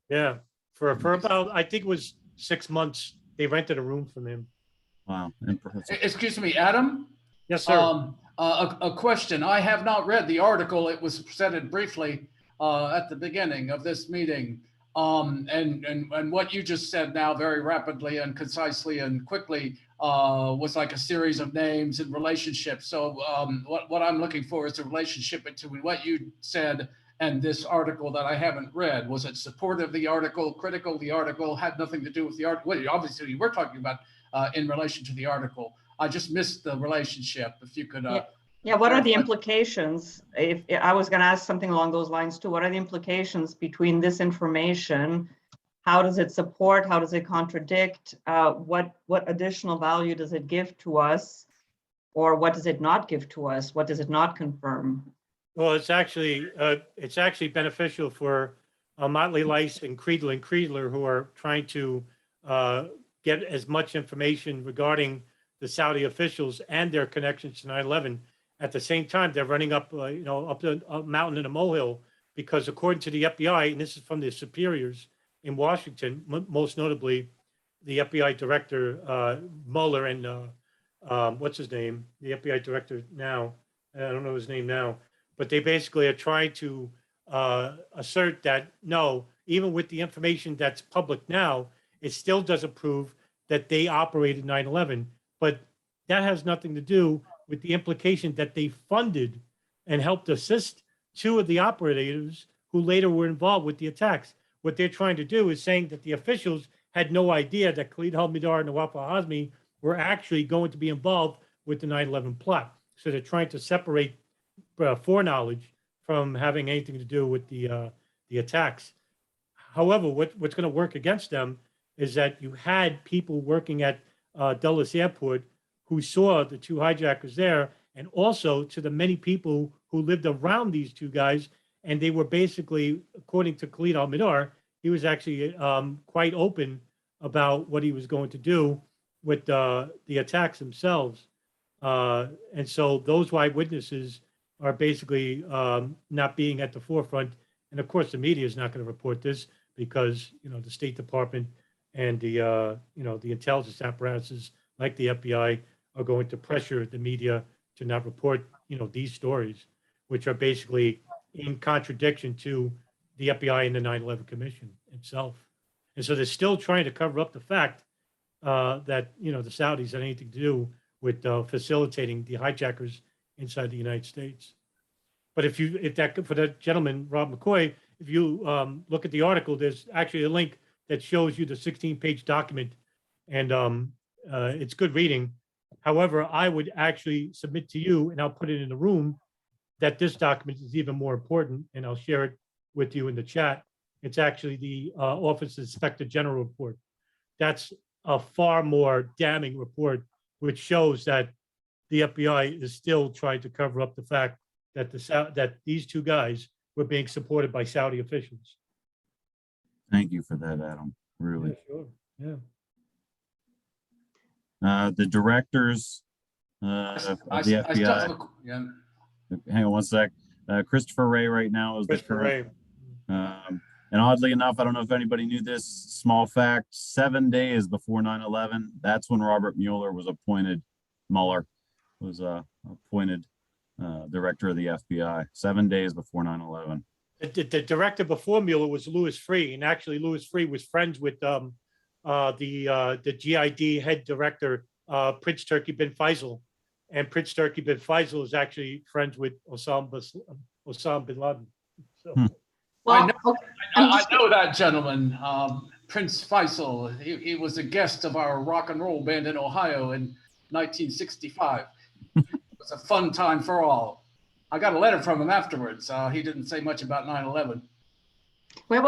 Yeah, for about, I think it was 6 months, they rented a room from him. Wow. Excuse me, Adam? Yes, sir. A question. I have not read the article. It was presented briefly at the beginning of this meeting. And what you just said now very rapidly and concisely and quickly was like a series of names and relationships. So what I'm looking for is the relationship between what you said and this article that I haven't read. Was it supportive of the article, critical of the article, had nothing to do with the article? Well, obviously you were talking about in relation to the article. I just missed the relationship. If you could. Yeah, what are the implications? If I was going to ask something along those lines too, what are the implications between this information? How does it support? How does it contradict? What additional value does it give to us? Or what does it not give to us? What does it not confirm? Well, it's actually beneficial for Motley Lice and Creedler, who are trying to get as much information regarding the Saudi officials and their connections to 9/11. At the same time, they're running up, up a mountain in a molehill, because according to the FBI, and this is from their superiors in Washington, most notably the FBI director, Mueller, and what's his name? The FBI director now, I don't know his name now, but they basically are trying to assert that, no, even with the information that's public now, it still doesn't prove that they operated 9/11. But that has nothing to do with the implication that they funded and helped assist two of the operators who later were involved with the attacks. What they're trying to do is saying that the officials had no idea that Khalid al-Mihdhar and Nawaf al-Hazmi were actually going to be involved with the 9/11 plot. So they're trying to separate foreknowledge from having anything to do with the attacks. However, what's going to work against them is that you had people working at Dulles Airport who saw the two hijackers there, and also to the many people who lived around these two guys. And they were basically, according to Khalid al-Mihdhar, he was actually quite open about what he was going to do with the attacks themselves. And so those eyewitnesses are basically not being at the forefront. And of course, the media is not going to report this because, the State Department and the intelligence apparatuses like the FBI are going to pressure the media to not report, these stories, which are basically in contradiction to the FBI and the 9/11 Commission itself. And so they're still trying to cover up the fact that, the Saudis had anything to do with facilitating the hijackers inside the United States. But for that gentleman, Rob McCoy, if you look at the article, there's actually a link that shows you the 16-page document, and it's good reading. However, I would actually submit to you, and I'll put it in the room, that this document is even more important, and I'll share it with you in the chat. It's actually the Office of Inspector General report. That's a far more damning report, which shows that the FBI is still trying to cover up the fact that that these two guys were being supported by Saudi officials. Thank you for that, Adam. Really. Yeah, sure. Yeah. The directors of the FBI. Hang on one sec. Christopher Wray right now is Christopher Wray. And oddly enough, I don't know if anybody knew this small fact, 7 days before 9/11, that's when Robert Mueller was appointed, appointed director of the FBI, 7 days before 9/11. The director before Mueller was Louis Freeh, and actually Louis Freeh was friends with the GID head director, Prince Turki bin Faisal. And Prince Turki bin Faisal is actually friends with Osama bin Laden. So. Well, I know that gentleman, Prince Faisal. He was a guest of our rock and roll band in Ohio in 1965. It was a fun time for all. I got a letter from him afterwards. He didn't say much about 9/11. Wait,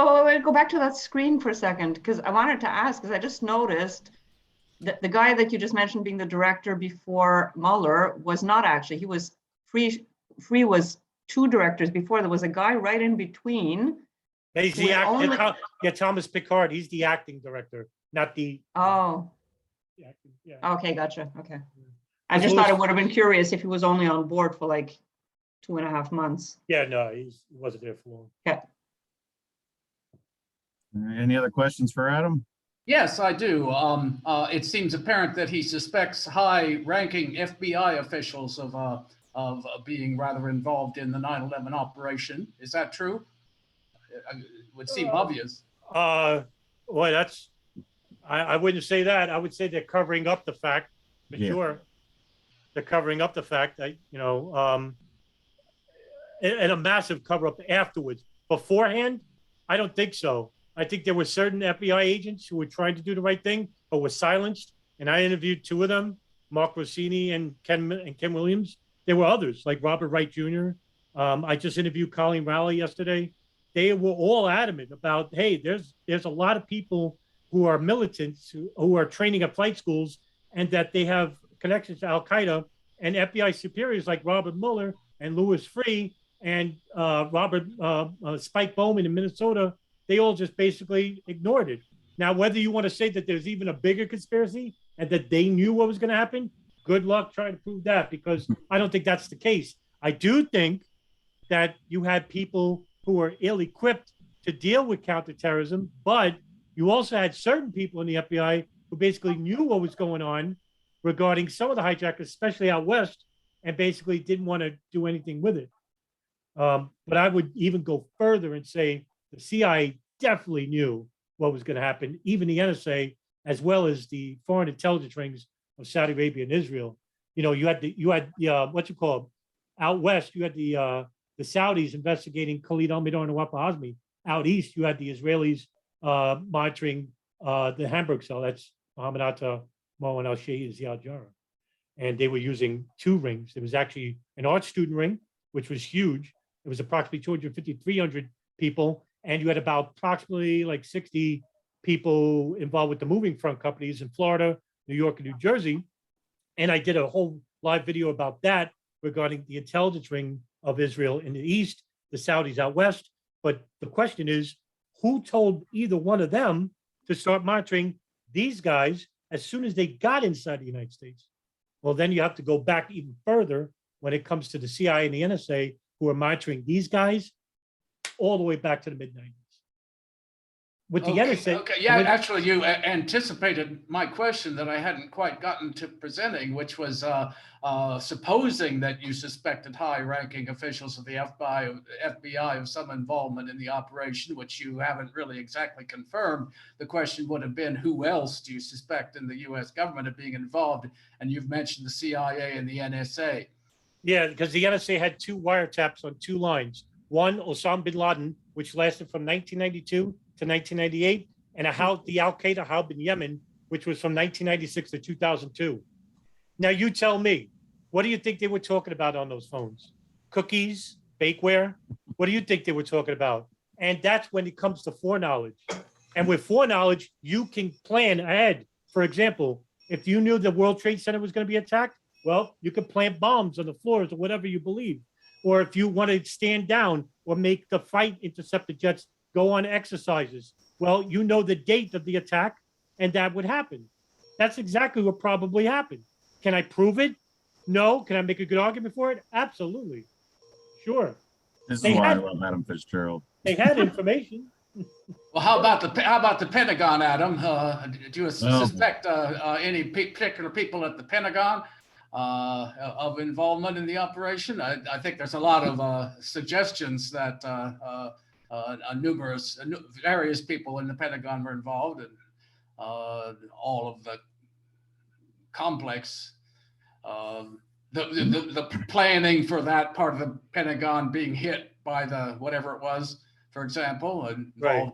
go back to that screen for a second, because I wanted to ask, because I just noticed that the guy that you just mentioned being the director before Mueller was not actually, he was Freeh was two directors before. There was a guy right in between. He's the Thomas Picard. He's the acting director, not the. Oh. Yeah. Okay, gotcha. Okay. I just thought it would have been curious if he was only on board for like 2.5 months. Yeah, no, he wasn't there for long. Okay. Any other questions for Adam? Yes, I do. It seems apparent that he suspects high-ranking FBI officials of being rather involved in the 9/11 operation. Is that true? It would seem obvious. Well, I wouldn't say that. I would say they're covering up the fact, for sure. They're covering up the fact that, and a massive cover up afterwards. Beforehand, I don't think so. I think there were certain FBI agents who were trying to do the right thing, but were silenced. And I interviewed two of them, Mark Rossini and Ken Williams. There were others like Robert Wright Jr. I just interviewed Colleen Rowley yesterday. They were all adamant about, hey, there's a lot of people who are militants who are training at flight schools, and that they have connections to Al-Qaeda, and FBI superiors like Robert Mueller and Louis Freeh and Robert Spike Bowman in Minnesota they all just basically ignored it. Now, whether you want to say that there's even a bigger conspiracy and that they knew what was going to happen, good luck trying to prove that, because I don't think that's the case. I do think that you had people who were ill-equipped to deal with counterterrorism, but you also had certain people in the FBI who basically knew what was going on regarding some of the hijackers, especially out west, and basically didn't want to do anything with it. But I would even go further and say the CIA definitely knew what was going to happen, even the NSA, as well as the foreign intelligence rings of Saudi Arabia and Israel. You know, you had what you call out west, you had the Saudis investigating Khalid al-Mihdhar and Nawaf al-Hazmi. Out east, you had the Israelis monitoring the Hamburg cell. That's Mohammed Atta, Mohammed al-Shahid, Ziad Jarrah. And they were using two rings. There was actually an art student ring, which was huge. It was approximately 250, 300 people. And you had about approximately like 60 people involved with the moving front companies in Florida, New York, and New Jersey. And I did a whole live video about that regarding the intelligence ring of Israel in the east, the Saudis out west. But the question is, who told either one of them to start monitoring these guys as soon as they got inside the United States? Well, then you have to go back even further when it comes to the CIA and the NSA, who are monitoring these guys all the way back to the mid-90s. With the NSA. Okay, yeah, actually, you anticipated my question that I hadn't quite gotten to presenting, which was supposing that you suspected high-ranking officials of the FBI of some involvement in the operation, which you haven't really exactly confirmed. The question would have been, who else do you suspect in the U.S. government of being involved? And you've mentioned the CIA and the NSA. Yeah, because the NSA had two wiretaps on two lines. One, Osama bin Laden, which lasted from 1992 to 1998, and the Al-Qaeda hub in Yemen, which was from 1996 to 2002. Now you tell me, what do you think they were talking about on those phones? Cookies, bakeware? What do you think they were talking about? And that's when it comes to foreknowledge. And with foreknowledge, you can plan ahead. For example, if you knew the World Trade Center was going to be attacked, well, you could plant bombs on the floors or whatever you believe. Or if you want to stand down or make the fight interceptor jets go on exercises, well, you know the date of the attack, and that would happen. That's exactly what probably happened. Can I prove it? No. Can I make a good argument for it? Absolutely. Sure. This is why I love Adam Fitzgerald. They had information. Well, how about the Pentagon, Adam? Do you suspect any particular people at the Pentagon of involvement in the operation? I think there's a lot of suggestions that various people in the Pentagon were involved, and all of the complex, the planning for that part of the Pentagon being hit by the whatever it was, for example, and right.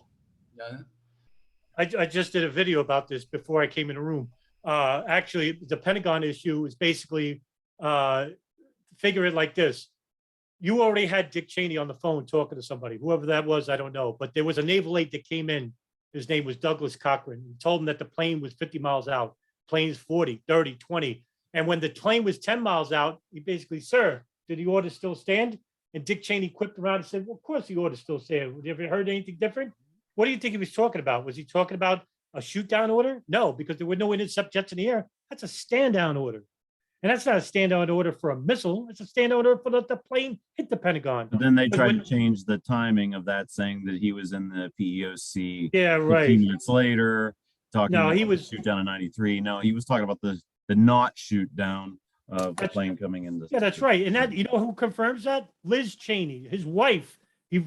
I just did a video about this before I came in the room. Actually, the Pentagon issue is basically figure it like this. You already had Dick Cheney on the phone talking to somebody, whoever that was, I don't know. But there was a naval aide that came in. His name was Douglas Cochran. He told him that the plane was 50 miles out. Plane's 40, 30, 20. And when the plane was 10 miles out, he basically, sir, did the order still stand? And Dick Cheney quipped around and said, well, of course the order still stands. Have you ever heard anything different? What do you think he was talking about? Was he talking about a shoot down order? No, because there were no intercept jets in the air. That's a stand down order. And that's not a stand down order for a missile. It's a stand down order for the plane hit the Pentagon. But then they tried to change the timing of that, saying that he was in the PEOC. Yeah, right. 15 minutes later, talking about he was shoot down in 93. No, he was talking about the not shoot down of the plane coming in. Yeah, that's right. And that, you know who confirms that? Liz Cheney, his wife.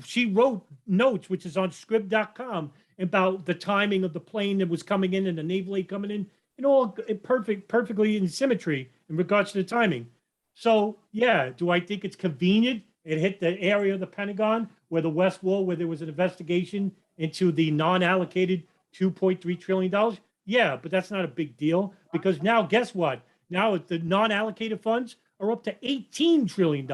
She wrote notes, which is on scrib.com, about the timing of the plane that was coming in and the naval aid coming in, and all perfectly in symmetry in regards to the timing. So yeah, do I think it's convenient? It hit the area of the Pentagon where the West Wall, where there was an investigation into the non-allocated $2.3 trillion. Yeah, but that's not a big deal, because now guess what? Now the non-allocated funds are up to $18 trillion.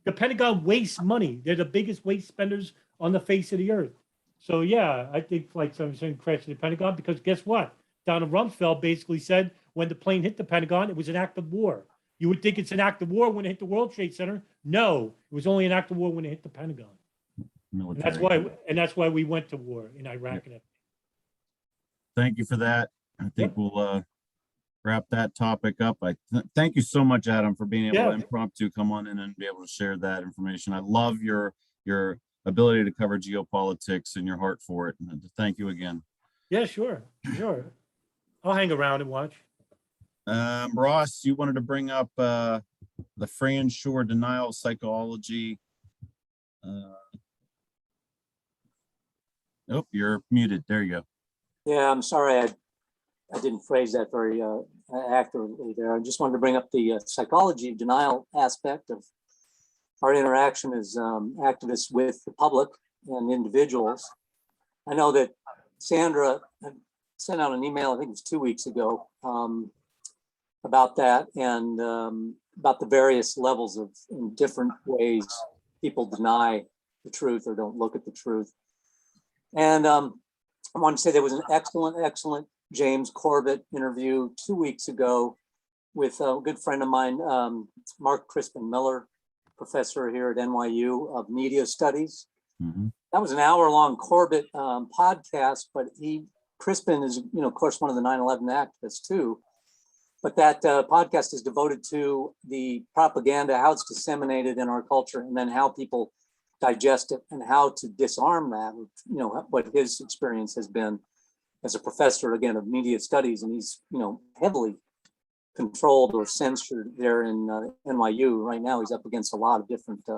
The Pentagon wastes money. They're the biggest waste spenders on the face of the earth. So yeah, I think Flight 77 crashed the Pentagon because guess what? Donald Rumsfeld basically said when the plane hit the Pentagon, it was an act of war. You would think it's an act of war when it hit the World Trade Center. No, it was only an act of war when it hit the Pentagon. military. That's why we went to war in Iraq. And Thank you for that. I think we'll wrap that topic up. Thank you so much, Adam, for being able to impromptu come on in and be able to share that information. I love your ability to cover geopolitics and your heart for it. And thank you again. yeah, sure. I'll hang around and watch. Ross, you wanted to bring up the Fran Shore denial psychology. Oh, you're muted. There you go. Yeah, I'm sorry I didn't phrase that very accurately there. I just wanted to bring up the psychology of denial aspect of our interaction as activists with the public and individuals. I know that Sandra sent out an email, I think it was 2 weeks ago, about that and about the various levels of in different ways people deny the truth or don't look at the truth. And I want to say there was an excellent James Corbett interview 2 weeks ago with a good friend of mine, Mark Crispin Miller, professor here at NYU of media studies. Mm-hmm. That was an hour-long Corbett podcast, but Crispin is, of course, one of the 9/11 activists too. But that podcast is devoted to the propaganda, how it's disseminated in our culture, and then how people digest it and how to disarm that, what his experience has been as a professor, again, of media studies. And he's, heavily controlled or censored there in NYU. Right now, he's up against a lot of different,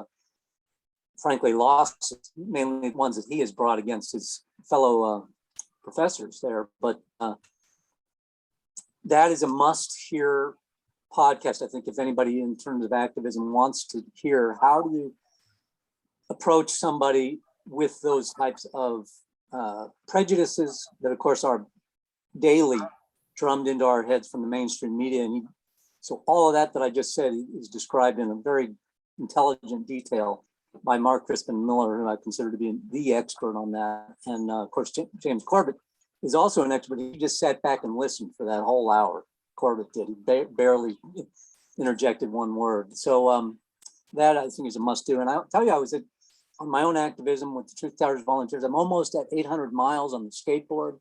frankly, lawsuits, mainly ones that he has brought against his fellow professors there. But that is a must-hear podcast, I think, if anybody in terms of activism wants to hear how do you approach somebody with those types of prejudices that, of course, are daily drummed into our heads from the mainstream media. And so all of that I just said is described in a very intelligent detail by Mark Crispin Miller, who I consider to be the expert on that. And of course, James Corbett is also an expert. He just sat back and listened for that whole hour. Corbett did. He barely interjected one word. So that I think is a must do. And I'll tell you, I was on my own activism with the Truth Tellers Volunteers. I'm almost at 800 miles on the skateboard.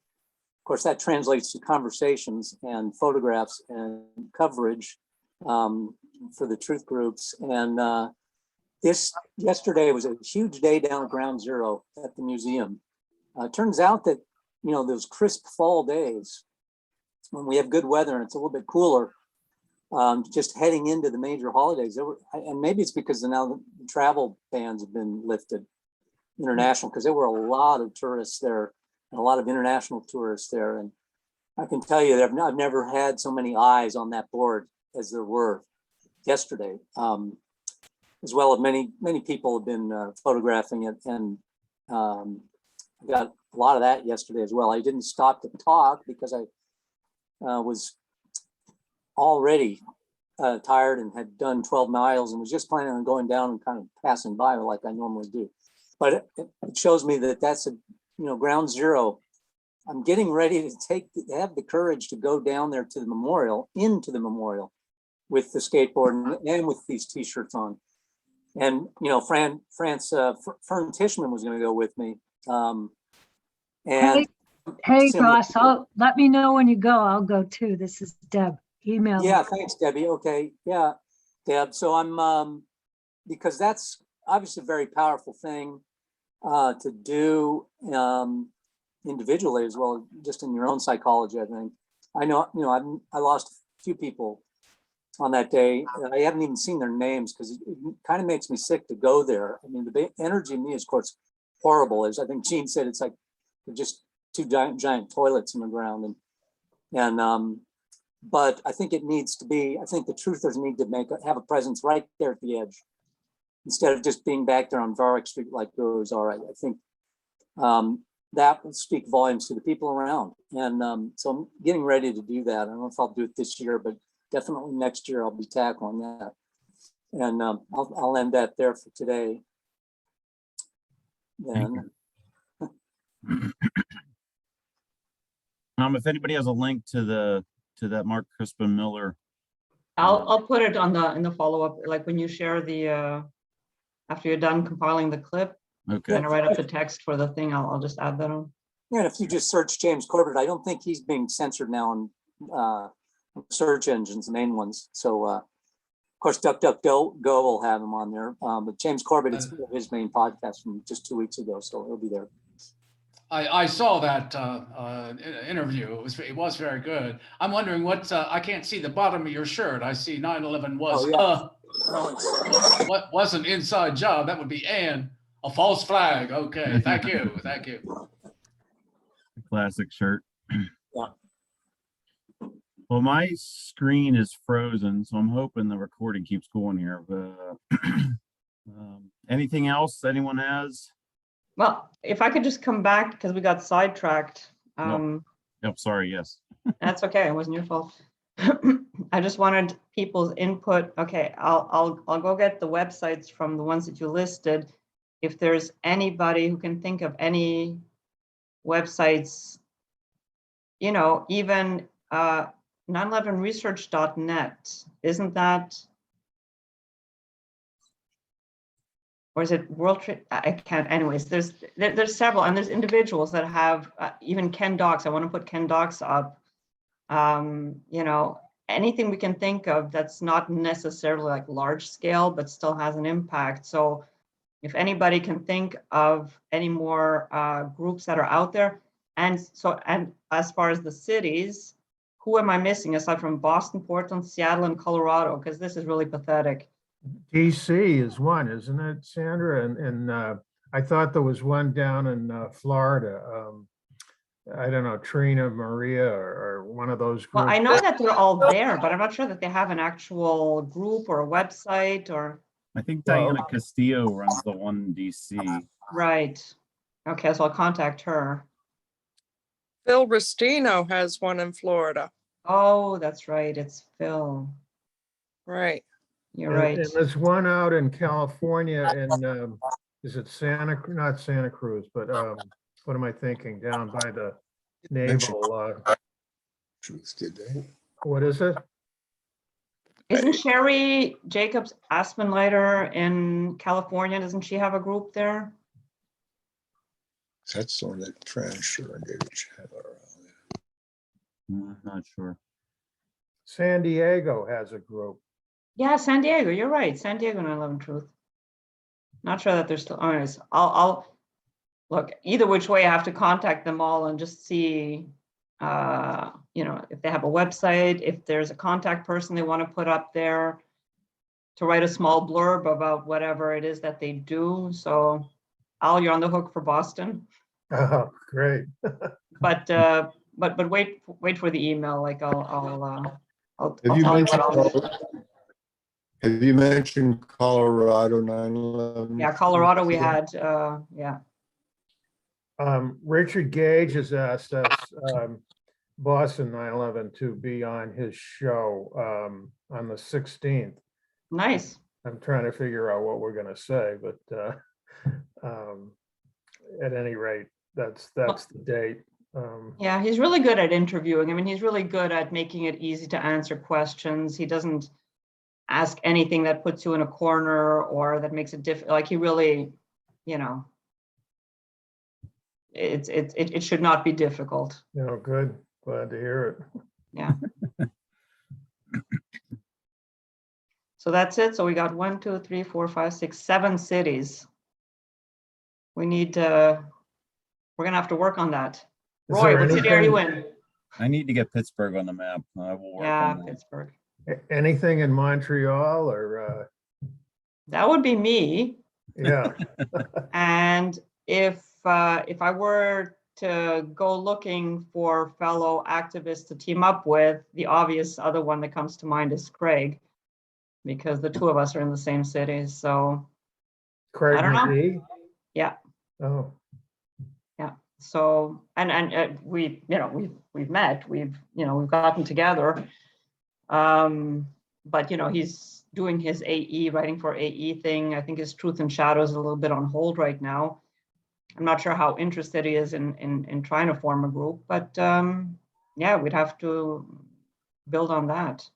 Of course, that translates to conversations and photographs and coverage for the truth groups. And yesterday was a huge day down at Ground Zero at the museum. Turns out that, those crisp fall days, when we have good weather and it's a little bit cooler, just heading into the major holidays, and maybe it's because now the travel bans have been lifted international, because there were a lot of tourists there and a lot of international tourists there. And I can tell you that I've never had so many eyes on that board as there were yesterday, as well as many people have been photographing it. And I got a lot of that yesterday as well. I didn't stop to talk because I was already tired and had done 12 miles and was just planning on going down and kind of passing by like I normally do. But it shows me that that's Ground Zero. I'm getting ready to have the courage to go down there to the memorial, into the memorial with the skateboard and with these t-shirts on. And, Fern Tishman was going to go with me. And hey Ross, let me know when you go. I'll go too. This is Deb. Email me. Yeah, thanks, Debbie. Okay, yeah, Deb. So I'm because that's obviously a very powerful thing to do individually as well, just in your own psychology. I think I know. I lost a few people on that day. I haven't even seen their names because it kind of makes me sick to go there. I mean, the energy in me is, of course, horrible. As I think Gene said, it's like they're just two giant toilets in the ground. And but I think it needs to be, I think the truthers need to have a presence right there at the edge instead of just being back there on Varick Street like those are. I think that will speak volumes to the people around. And so I'm getting ready to do that. I don't know if I'll do it this year, but definitely next year I'll be tackling that. And I'll end that there for today. Then. If anybody has a link to that Mark Crispin Miller, I'll put it in the follow-up, like when you share the after you're done compiling the clip, Okay. And I write up the text for the thing. I'll just add that on. Yeah, and if you just search James Corbett, I don't think he's being censored now on search engines, the main ones. So of course, DuckDuckGo will have him on there. But James Corbett is his main podcast from just 2 weeks ago, so he'll be there. I saw that interview. It was very good. I'm wondering what I can't see the bottom of your shirt. I see 9/11 was what was an inside job. That would be Anne, a false flag. Okay, thank you, thank you. Classic shirt. Yeah. Well, my screen is frozen, so I'm hoping the recording keeps going here. But anything else anyone has? Well, if I could just come back because we got sidetracked. Yep, sorry, yes. That's okay. It wasn't your fault. I just wanted people's input. Okay, I'll go get the websites from the ones that you listed. If there's anybody who can think of any websites, you know, even 911research.net, isn't that? Or is it World Trade? I can't. Anyways, there's several, and there's individuals that have even Ken Docs. I want to put Ken Docs up. You know, anything we can think of that's not necessarily like large scale, but still has an impact. So, if anybody can think of any more groups that are out there, and as far as the cities, who am I missing aside from Boston, Portland, Seattle, and Colorado? Because this is really pathetic. DC is one, isn't it, Sandra? And I thought there was one down in Florida. I don't know, Trina, Maria, or one of those groups. Well, I know that they're all there, but I'm not sure that they have an actual group or a website or. I think Diana Castillo runs the one in DC. Right. Okay, so I'll contact her. Phil Restino has one in Florida. Oh, that's right. It's Phil. Right. You're right. And there's one out in California in, is it not Santa Cruz, but what am I thinking? Down by the naval. Truth, did they? What is it? Isn't Sherry Jacobs Aspenleiter in California? Doesn't she have a group there? That's the one that transfer and David Chandler. Not sure. San Diego has a group. Yeah, San Diego. You're right. San Diego 9/11 Truth. Not sure that they're still. Anyways, I'll look. Either which way, I have to contact them all and just see, you know, if they have a website, if there's a contact person they want to put up there to write a small blurb about whatever it is that they do. So, Al, you're on the hook for Boston. Oh, great. But wait for the email. Like I'll Have you mentioned Colorado 9/11? Yeah, Colorado we had, yeah. Richard Gage has asked us, Boston 9/11 to be on his show on the 16th. Nice. I'm trying to figure out what we're going to say, but at any rate, that's the date. Yeah, he's really good at interviewing. I mean, he's really good at making it easy to answer questions. He doesn't ask anything that puts you in a corner or that makes it difficult. Like he really, you know, it should not be difficult. You know, good. Glad to hear it. Yeah. So that's it. So we got 1, 2, 3, 4, 5, 6, 7 cities. We need to, we're gonna have to work on that. Roy, what city are you in? I need to get Pittsburgh on the map. I will work on that. Pittsburgh. Anything in Montreal or? That would be me. Yeah. And if I were to go looking for fellow activists to team up with, the obvious other one that comes to mind is Craig, because the two of us are in the same city. So Craig I don't know. McGee? Yeah. Oh. Yeah. So and we, you know, we've met, we've gotten together. But you know, he's doing his AE, writing for AE thing. I think his Truth and Shadows is a little bit on hold right now. I'm not sure how interested he is in trying to form a group, but yeah, we'd have to build on that.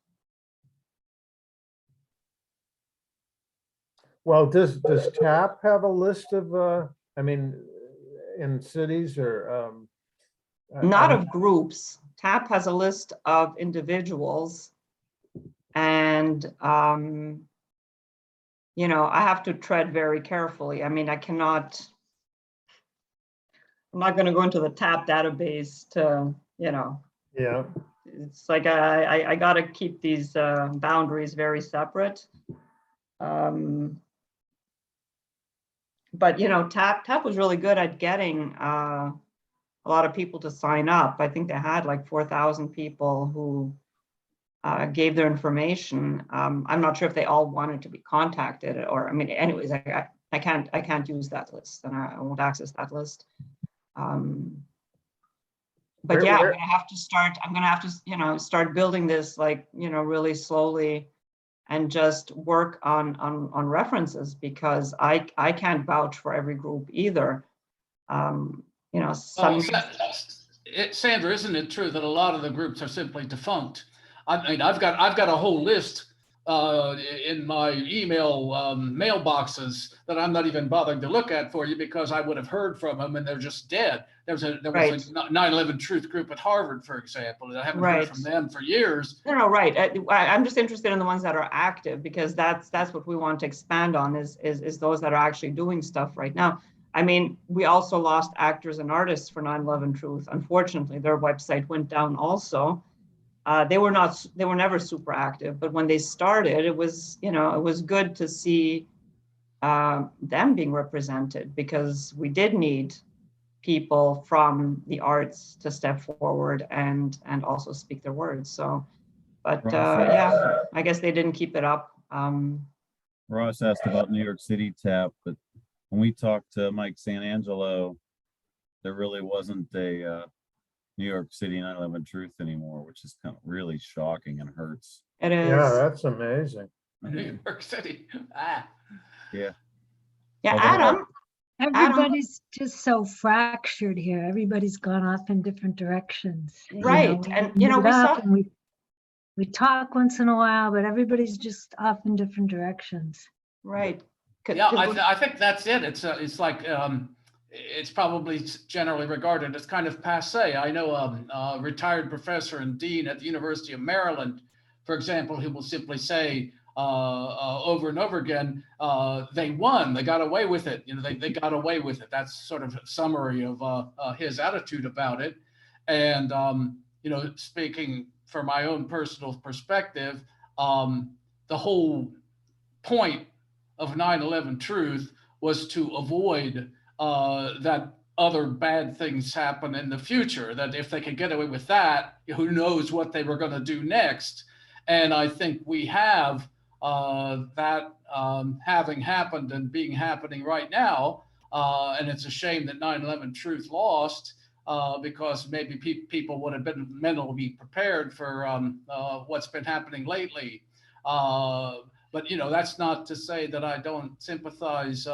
Well, does TAP have a list of I mean, in cities or? Not of groups. TAP has a list of individuals. And, you know, I have to tread very carefully. I mean, I'm not going to go into the TAP database to, you know. Yeah. It's like I got to keep these boundaries very separate. But, you know, TAP was really good at getting a lot of people to sign up. I think they had like 4,000 people who gave their information. I'm not sure if they all wanted to be contacted, or I mean, anyways, I can't use that list, and I won't access that list. But yeah, I'm gonna have to you know, start building this, like, you know, really slowly, and just work on references, because I can't vouch for every group either. You know, Sandra, isn't it true that a lot of the groups are simply defunct? I mean, I've got a whole list in my email mailboxes that I'm not even bothering to look at for you, because I would have heard from them and they're just dead. There was a 9/11 Truth group at Harvard, for example, and I haven't heard from them for years. No, right. I'm just interested in the ones that are active, because that's what we want to expand on, is those that are actually doing stuff right now. I mean, we also lost actors and artists for 9/11 Truth. Unfortunately, their website went down also. They were never super active, but when they started, it was, you know, it was good to see them being represented, because we did need people from the arts to step forward and also speak their words. So, but yeah, I guess they didn't keep it up. Ross asked about New York City TAP, but when we talked to Mike Santangelo, there really wasn't a New York City 9/11 Truth anymore, which is kind of really shocking and hurts. It is. Yeah, that's amazing. New York City. Yeah. Yeah, Adam. Everybody's just so fractured here. Everybody's gone off in different directions. Right. You know, And, you know, we talk once in a while, but everybody's just off in different directions. Right. Yeah, I think that's it. It's like, it's probably generally regarded as kind of passé. I know a retired professor and dean at the University of Maryland, for example, who will simply say over and over again, they won, they got away with it. You know, they got away with it. That's sort of a summary of his attitude about it. And, you know, speaking from my own personal perspective, the whole point of 9/11 Truth was to avoid that other bad things happen in the future, that if they could get away with that, who knows what they were going to do next. And I think we have that having happened and happening right now. And it's a shame that 9/11 Truth lost, because maybe people would have been mentally prepared for what's been happening lately. But, you know, that's not to say that I don't sympathize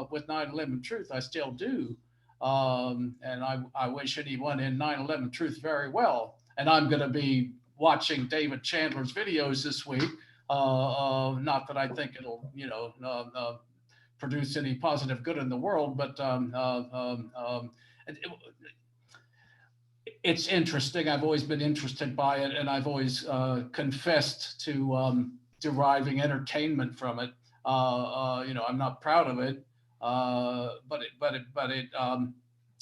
with 9/11 Truth. I still do. And I wish anyone in 9/11 Truth very well. And I'm going to be watching David Chandler's videos this week. Not that I think it'll, you know, produce any positive good in the world, but it's interesting. I've always been interested by it, and I've always confessed to deriving entertainment from it. You know, I'm not proud of it, but it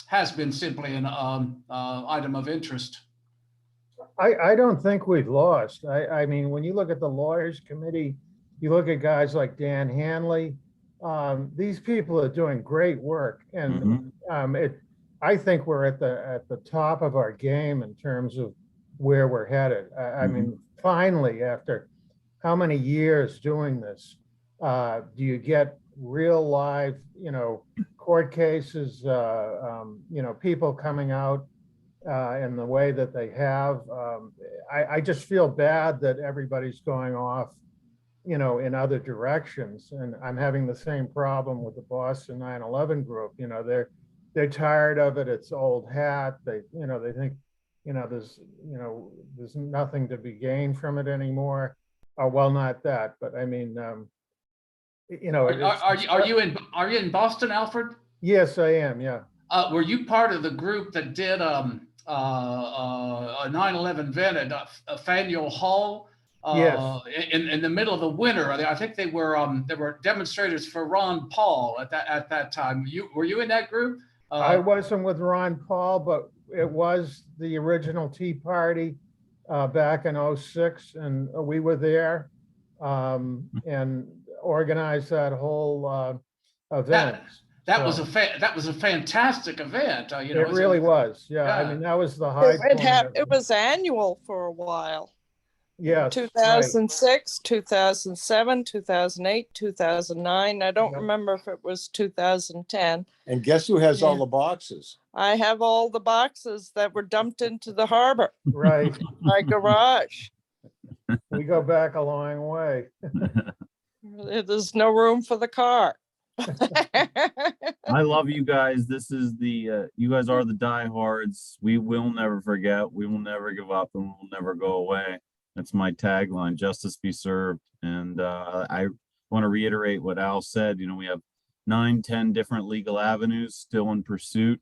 has been simply an item of interest. I don't think we've lost. I mean, when you look at the Lawyers Committee, you look at guys like Dan Hanley, these people are doing great work. And I think we're at the top of our game in terms of where we're headed. I mean, finally, after how many years doing this, do you get real live, you know, court cases, you know, people coming out in the way that they have. I just feel bad that everybody's going off, you know, in other directions. And I'm having the same problem with the Boston 9/11 group. You know, they're tired of it. It's old hat. They think, you know, there's nothing to be gained from it anymore. Well, not that, but I mean, you know. Are you in Boston, Alfred? Yes, I am, yeah. Were you part of the group that did a 9/11 event at Faneuil Hall? Yes. In the middle of the winter. I think they were demonstrators for Ron Paul at that time. Were you in that group? I wasn't with Ron Paul, but it was the original Tea Party back in '06, and we were there and organized that whole event. That was a fantastic event. It really was. Yeah, I mean, that was the high point. It was annual for a while. Yes. 2006, 2007, 2008, 2009. I don't remember if it was 2010. And guess who has all the boxes? I have all the boxes that were dumped into the harbor. Right. My garage. We go back a long way. There's no room for the car. I love you guys. This is you guys are the diehards. We will never forget. We will never give up, and we'll never go away. That's my tagline, justice be served. And I want to reiterate what Al said. You know, we have 9-10 different legal avenues still in pursuit.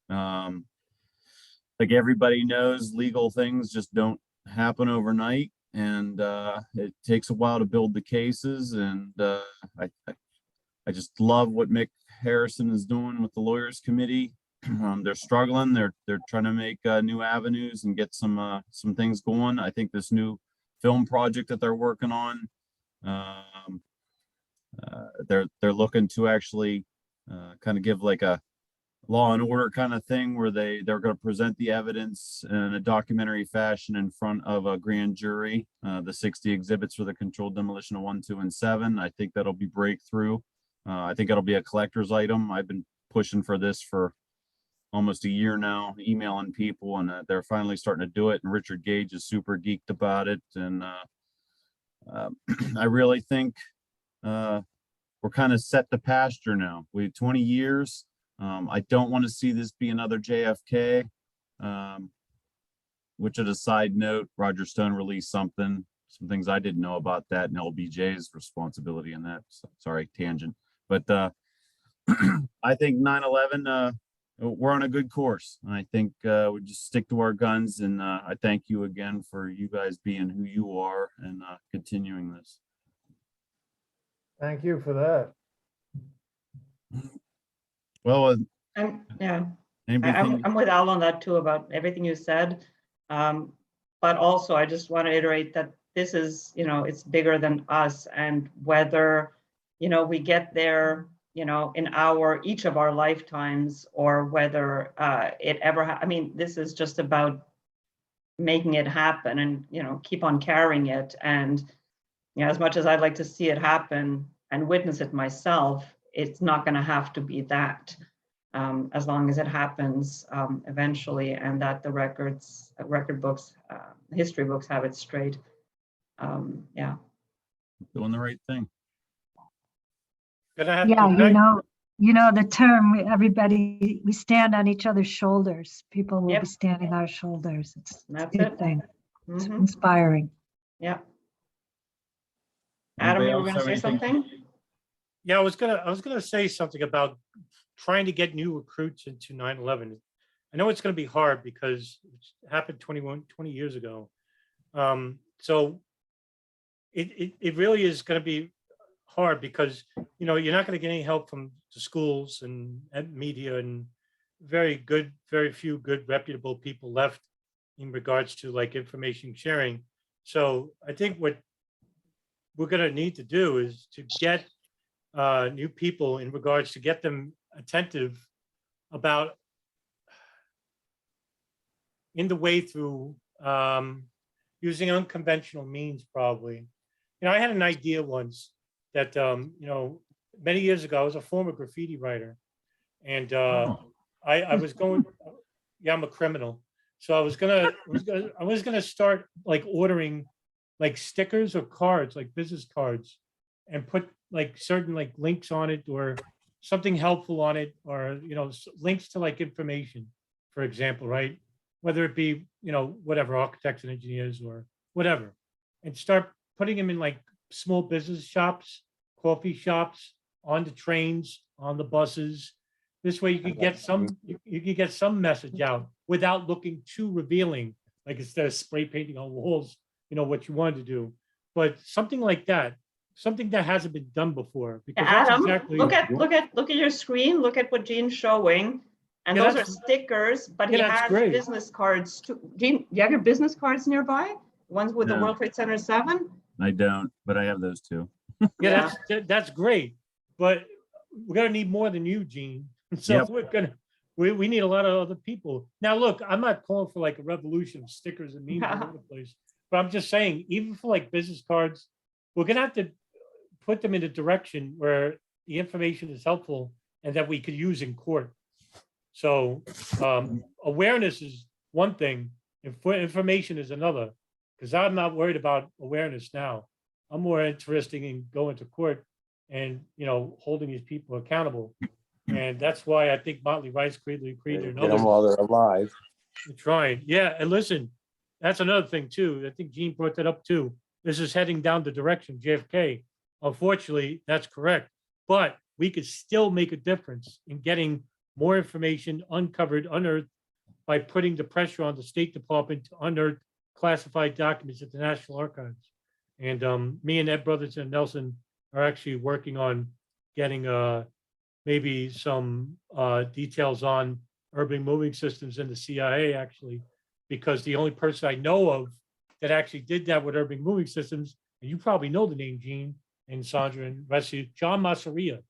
Like everybody knows, legal things just don't happen overnight. And it takes a while to build the cases. And I just love what Mick Harrison is doing with the Lawyers Committee. They're struggling. They're trying to make new avenues and get some things going. I think this new film project that they're working on, they're looking to actually kind of give like a Law and Order kind of thing where they're going to present the evidence in a documentary fashion in front of a grand jury. The 60 exhibits for the controlled demolition of 1, 2, and 7. I think that'll be breakthrough. I think it'll be a collector's item. I've been pushing for this for almost a year now, emailing people, and they're finally starting to do it. And Richard Gage is super geeked about it. And I really think we're kind of set to pasture now. We have 20 years. I don't want to see this be another JFK, which at a side note, Roger Stone released some things I didn't know about that, and LBJ's responsibility in that. So, sorry, tangent. But I think 9/11, we're on a good course. And I think we just stick to our guns. And I thank you again for you guys being who you are and continuing this. Thank you for that. Well, I'm with Al on that too, about everything you said. But also, I just want to iterate that this is, it's bigger than us, and whether, we get there, in each of our lifetimes, or whether it ever, this is just about making it happen and, keep on carrying it. And, as much as I'd like to see it happen and witness it myself, it's not going to have to be that, as long as it happens eventually, and that the record books, history books have it straight. Yeah. Doing the right thing. Yeah, the term, we stand on each other's shoulders. People will be standing on our shoulders. It's a good thing. It's inspiring. Yeah. Adam, you were going to say something? Yeah, I was gonna say something about trying to get new recruits into 9/11. I know it's going to be hard because it happened 20 years ago. So it really is going to be hard because, you're not going to get any help from the schools and media, and very few good reputable people left in regards to like information sharing. So I think what we're going to need to do is to get new people in regards to get them attentive about in the way through using unconventional means, probably. I had an idea once that, many years ago, I was a former graffiti writer, and I was going, I'm a criminal. So I was gonna start like ordering like stickers or cards, like business cards, and put like certain like links on it or something helpful on it, or links to like information, for example, right? Whether it be whatever, architects and engineers or whatever, and start putting them in like small business shops, coffee shops, on the trains, on the buses, This way you could get some, you could get some message out without looking too revealing, like instead of spray painting on walls, you know, what you wanted to do. But something like that, something that hasn't been done before. Because that's Adam, exactly, look at your screen, look at what Gene's showing. And Yeah, those are that's- stickers, but he yeah, that's has great. business cards too. Gene, do you have your business cards nearby? Ones with the No. World Trade Center 7? I don't, but I have those too. yeah, that's great. But we're gonna need more than you, Gene. So Yep. we're gonna, we need a lot of other people. Now, look, I'm not calling for like a revolution of stickers and memes all over the place, but I'm just saying, even for like business cards, we're gonna have to put them in a direction where the information is helpful and that we could use in court. So awareness is one thing, information is another, because I'm not worried about awareness now. I'm more interested in going to court and, you know, holding these people accountable. And that's why I think Motley Rice created Get and them others while they're alive. are trying. Yeah, and listen, that's another thing too. I think Gene brought that up too. This is heading down the direction JFK. Unfortunately, that's correct. But we could still make a difference in getting more information uncovered, unearthed, by putting the pressure on the State Department to unearth classified documents at the National Archives. And me and Ed Brotherton and Nelson are actually working on getting maybe some details on urban moving systems in the CIA, actually, because the only person I know of that actually did that with urban moving systems, and you probably know the name, Gene and Sandra and rest of you, John Masseria.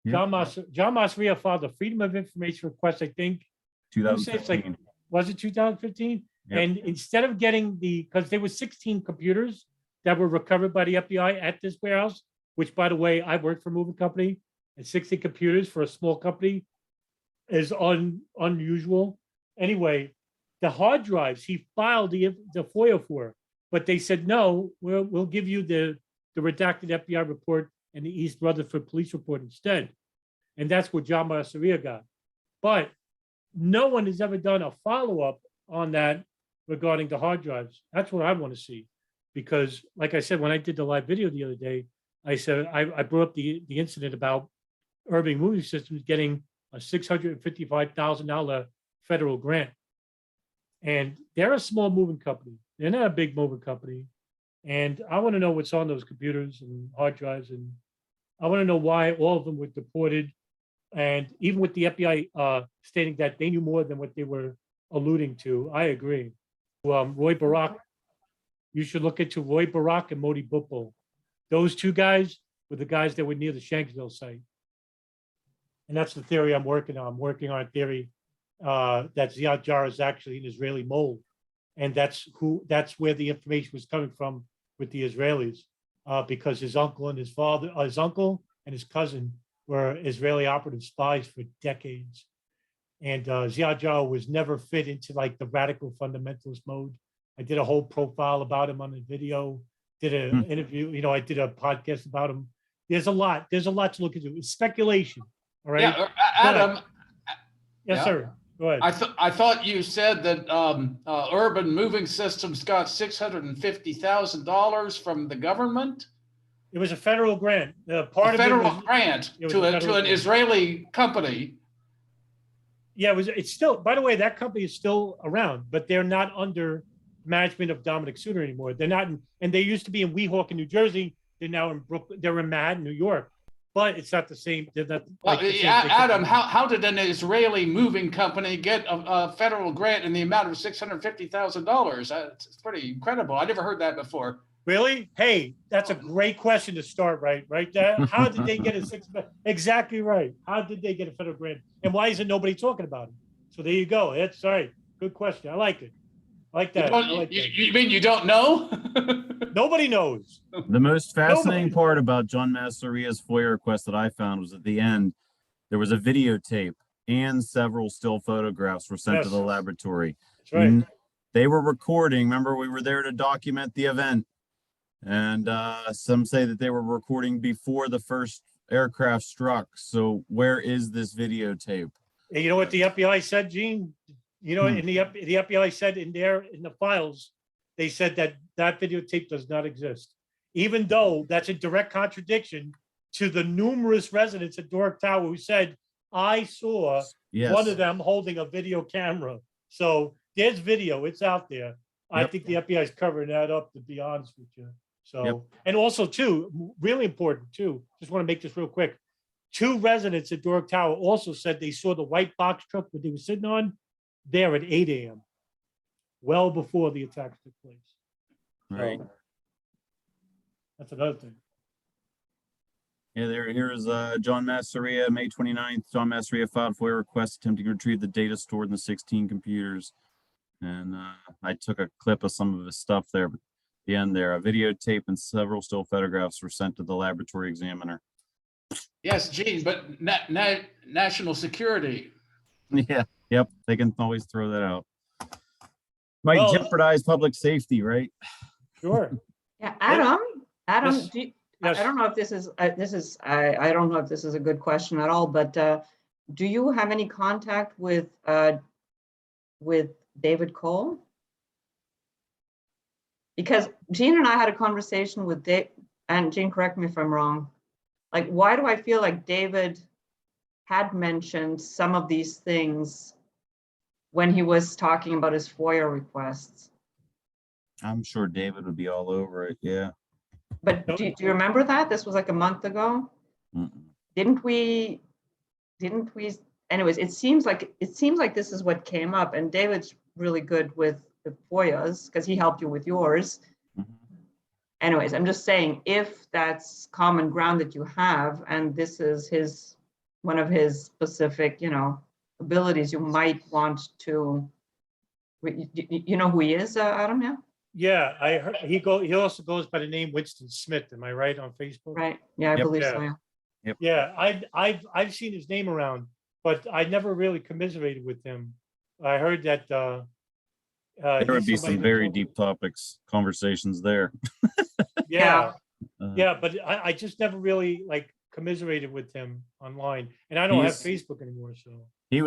John Masseria filed a Freedom of Information request, I think. 2015. Was it 2015? Yep. And instead of getting because there were 16 computers that were recovered by the FBI at this warehouse, which, by the way, I worked for a moving company, and 60 computers for a small company is unusual. Anyway, the hard drives he filed the FOIA for, but they said, no, we'll give you the redacted FBI report and the East Rutherford police report instead. And that's what John Masseria got. But no one has ever done a follow-up on that regarding the hard drives. That's what I want to see. Because like I said, when I did the live video the other day, I said, I brought up the incident about urban moving systems getting a $655,000 federal grant. And they're a small moving company. They're not a big moving company. And I want to know what's on those computers and hard drives. And I want to know why all of them were deported. And even with the FBI stating that they knew more than what they were alluding to, I agree. Roy Barak, you should look into Roy Barak and Modi Bhupal. Those two guys were the guys that were near the Shanksville site. And that's the theory I'm working on. I'm working on a theory that Ziad Jarrah is actually an Israeli mole. And that's where the information was coming from with the Israelis, because his uncle and his father, his uncle and his cousin were Israeli operative spies for decades. And Ziad Jarrah was never fit into like the radical fundamentalist mode. I did a whole profile about him on the video, did an interview, you know, I did a podcast about him. There's a lot to look into. It's speculation. All right. Yeah, Adam. Yes, sir. Go ahead. I thought you said that Urban Moving Systems got $650,000 from the government. It was a federal grant. Part a federal of it grant to an Israeli company. Yeah, it's still. By the way, that company is still around, but they're not under management of Dominic Suter anymore. They're not, and they used to be in Weehawken, New Jersey. They're now in Brooklyn. They're in Manhattan, New York. But it's not the same. They're not. Well, Adam, how did an Israeli moving company get a federal grant in the amount of $650,000? That's pretty incredible. I never heard that before. Really? Hey, that's a great question to start right there. How did they get exactly right? How did they get a federal grant? And why isn't nobody talking about it? So there you go. That's all right. Good question. I like it. I like that. You mean you don't know? Nobody knows. The most fascinating part about John Masseria's FOIA request that I found was at the end, there was a videotape and several still photographs were sent to the laboratory. That's right. And they were recording. Remember, we were there to document the event. And some say that they were recording before the first aircraft struck. So where is this videotape? And you know what the FBI said, Gene? You know, in the FBI said in the files, they said that videotape does not exist, even though that's a direct contradiction to the numerous residents at Doric Tower who said I saw Yes. one of them holding a video camera. So there's video, it's out there. I Yep. think the FBI is covering that up, to be honest with you. So, Yep. and also too, really important too, just want to make this real quick. 2 residents at Doric Tower also said they saw the white box truck that they were sitting on there at 8 a.m. well before the attacks took place. Right. So, that's another thing. Yeah, here's John Masseria, May 29th. John Masseria filed FOIA request attempting to retrieve the data stored in the 16 computers. And I took a clip of some of his stuff there, but at the end there, a videotape and several still photographs were sent to the laboratory examiner. Yes, Gene, but national security. Yeah, yep, they can always throw that out. Might Well- jeopardize public safety, right? Sure. Yeah, Adam, Yes. I don't know if this is, I don't know if this is a good question at all, but do you have any contact with David Cole? Because Gene and I had a conversation with Dave, and Gene, correct me if I'm wrong. Like, why do I feel like David had mentioned some of these things when he was talking about his FOIA requests? I'm sure David would be all over it. Yeah. But do you remember that? This was like a month ago. Mm-mm. Didn't we, anyways, it seems like this is what came up, and David's really good with the FOIAs because he helped you with yours. Mhm. Anyways, I'm just saying, if that's common ground that you have, and this is one of his specific, abilities, you might want to, you know who he is, Adam, yeah? Yeah, I heard he also goes by the name Winston Smith. Am I right on Facebook? Right, yeah, I Yep. believe so, yeah. Yeah, I've seen his name around, but I never really commiserated with him. I heard that There would be some very deep topics, conversations there. Yeah, Uh, yeah, but I just never really like commiserated with him online, and I don't have He's- Facebook anymore. So He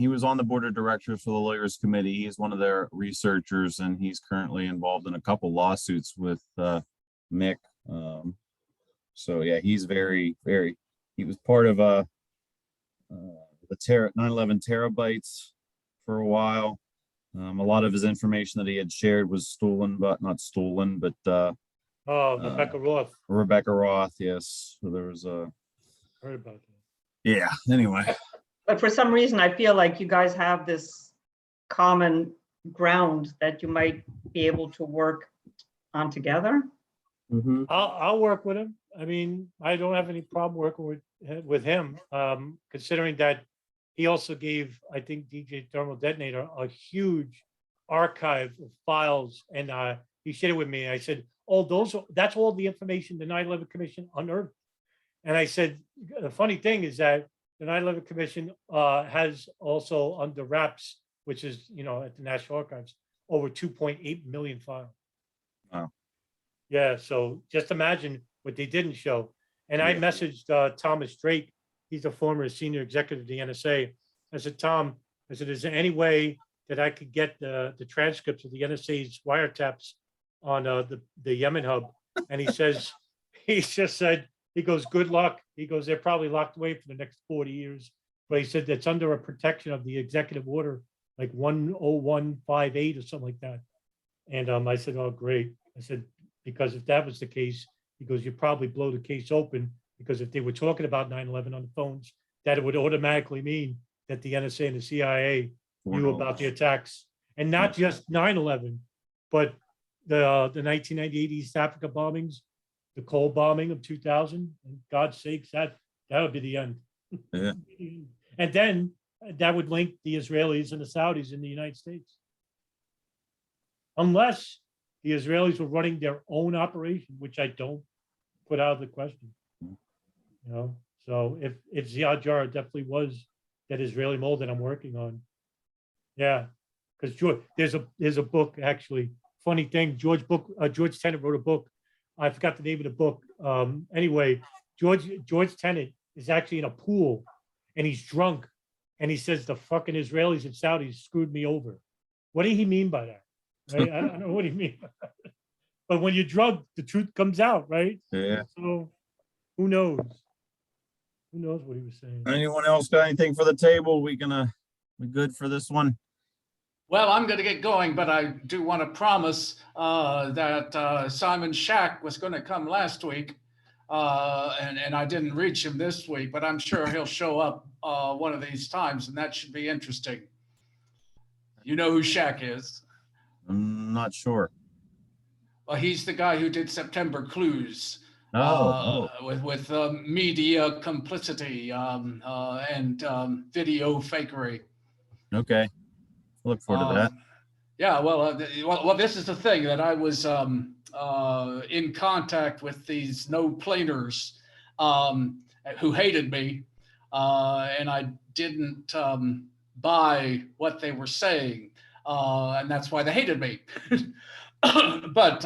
was on the board of directors for the Lawyers Committee. He's one of their researchers, and he's currently involved in a couple lawsuits with Mick. So yeah, he's very, very. He was part of the 9/11 terabytes for a while. A lot of his information that he had shared was stolen, but not stolen, but Rebecca Roth, Rebecca Roth, yes. So there was a heard about that. yeah. Anyway, But for some reason, I feel like you guys have this common ground that you might be able to work on together. I'll work with him. I mean, I don't have any problem working with him, considering that he also gave, I think, DJ Thermal Detonator a huge archive of files, and he shared it with me. I said, "Oh, that's all the information the 9/11 Commission unearthed." And I said, the funny thing is that the 9/11 Commission has also under wraps, which is, at the National Archives, over 2.8 million files. Wow. Yeah, so just imagine what they didn't show. And I Yeah. messaged Thomas Drake. He's a former senior executive of the NSA. I said, Tom, is there any way that I could get the transcripts of the NSA's wiretaps on the Yemen hub? And he says, he just said, he goes, good luck. He goes, they're probably locked away for the next 40 years. But he said that's under a protection of the executive order, like 10158 or something like that. And I said, oh, great. I said, because if that was the case, he goes, you probably blow the case open, because if they were talking about 9/11 on the phones, that it would automatically mean that the NSA and the CIA knew about the attacks, and not just 9/11, but the 1998 East Africa bombings, the Cole bombing of 2000. And God's sakes, that would be the end. Yeah. And then that would link the Israelis and the Saudis in the United States, unless the Israelis were running their own operation, which I don't put out of the question. So if Ziad Jarrah definitely was that Israeli mold that I'm working on, yeah, because there's a book, actually. Funny thing, George Tenet wrote a book. I forgot the name of the book. Anyway, George Tenet is actually in a pool, and he's drunk, and he says the fucking Israelis and Saudis screwed me over. What did he mean by that? Right? I don't know what he means. But when you're drunk, the truth comes out, right? Yeah. So who knows? Who knows what he was saying? Anyone else got anything for the table? We good for this one? Well, I'm going to get going, but I do want to promise that Simon Shack was going to come last week, and I didn't reach him this week, but I'm sure he'll show up one of these times, and that should be interesting. You know who Shack is? I'm not sure. Well, he's the guy who did September Clues. With media complicity and video fakery. Okay. Look forward to that. Yeah, well, this is the thing that I was in contact with these no-planers who hated me, and I didn't buy what they were saying, and that's why they hated me. But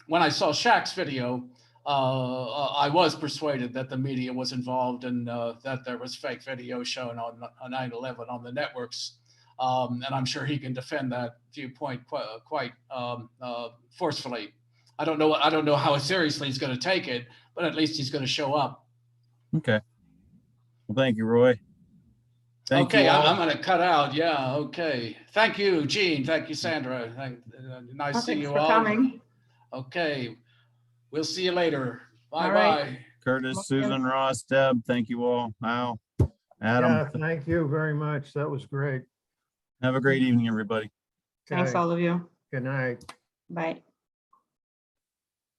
when I saw Shaq's video, I was persuaded that the media was involved and that there was fake video shown on 9/11 on the networks. And I'm sure he can defend that viewpoint quite forcefully. I don't know how seriously he's going to take it, but at least he's going to show up. Okay. Well, thank you, Roy. Thank you. Okay, I'm going to cut out. Yeah. Okay. Thank you, Gene. Thank you, Sandra. Nice seeing you all. Thanks for coming. Okay. We'll see you later. Bye All bye. right. Curtis, Susan, Ross, Deb, thank you all. Al, Adam, Yeah, thank you very much. That was great. have a great evening, everybody. Thanks, Okay, all of you. good night. Bye.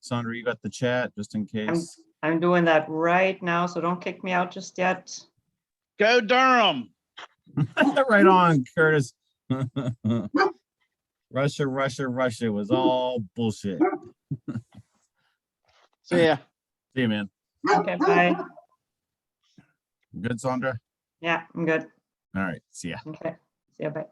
Sandra, you got the chat just in case. I'm doing that right now, so don't kick me out just yet. Go Durham. Right on, Curtis. Russia was all bullshit. See ya. See you, man. Okay, bye. Good, Sandra? Yeah, I'm good. All right. See ya. Okay, see ya, bye.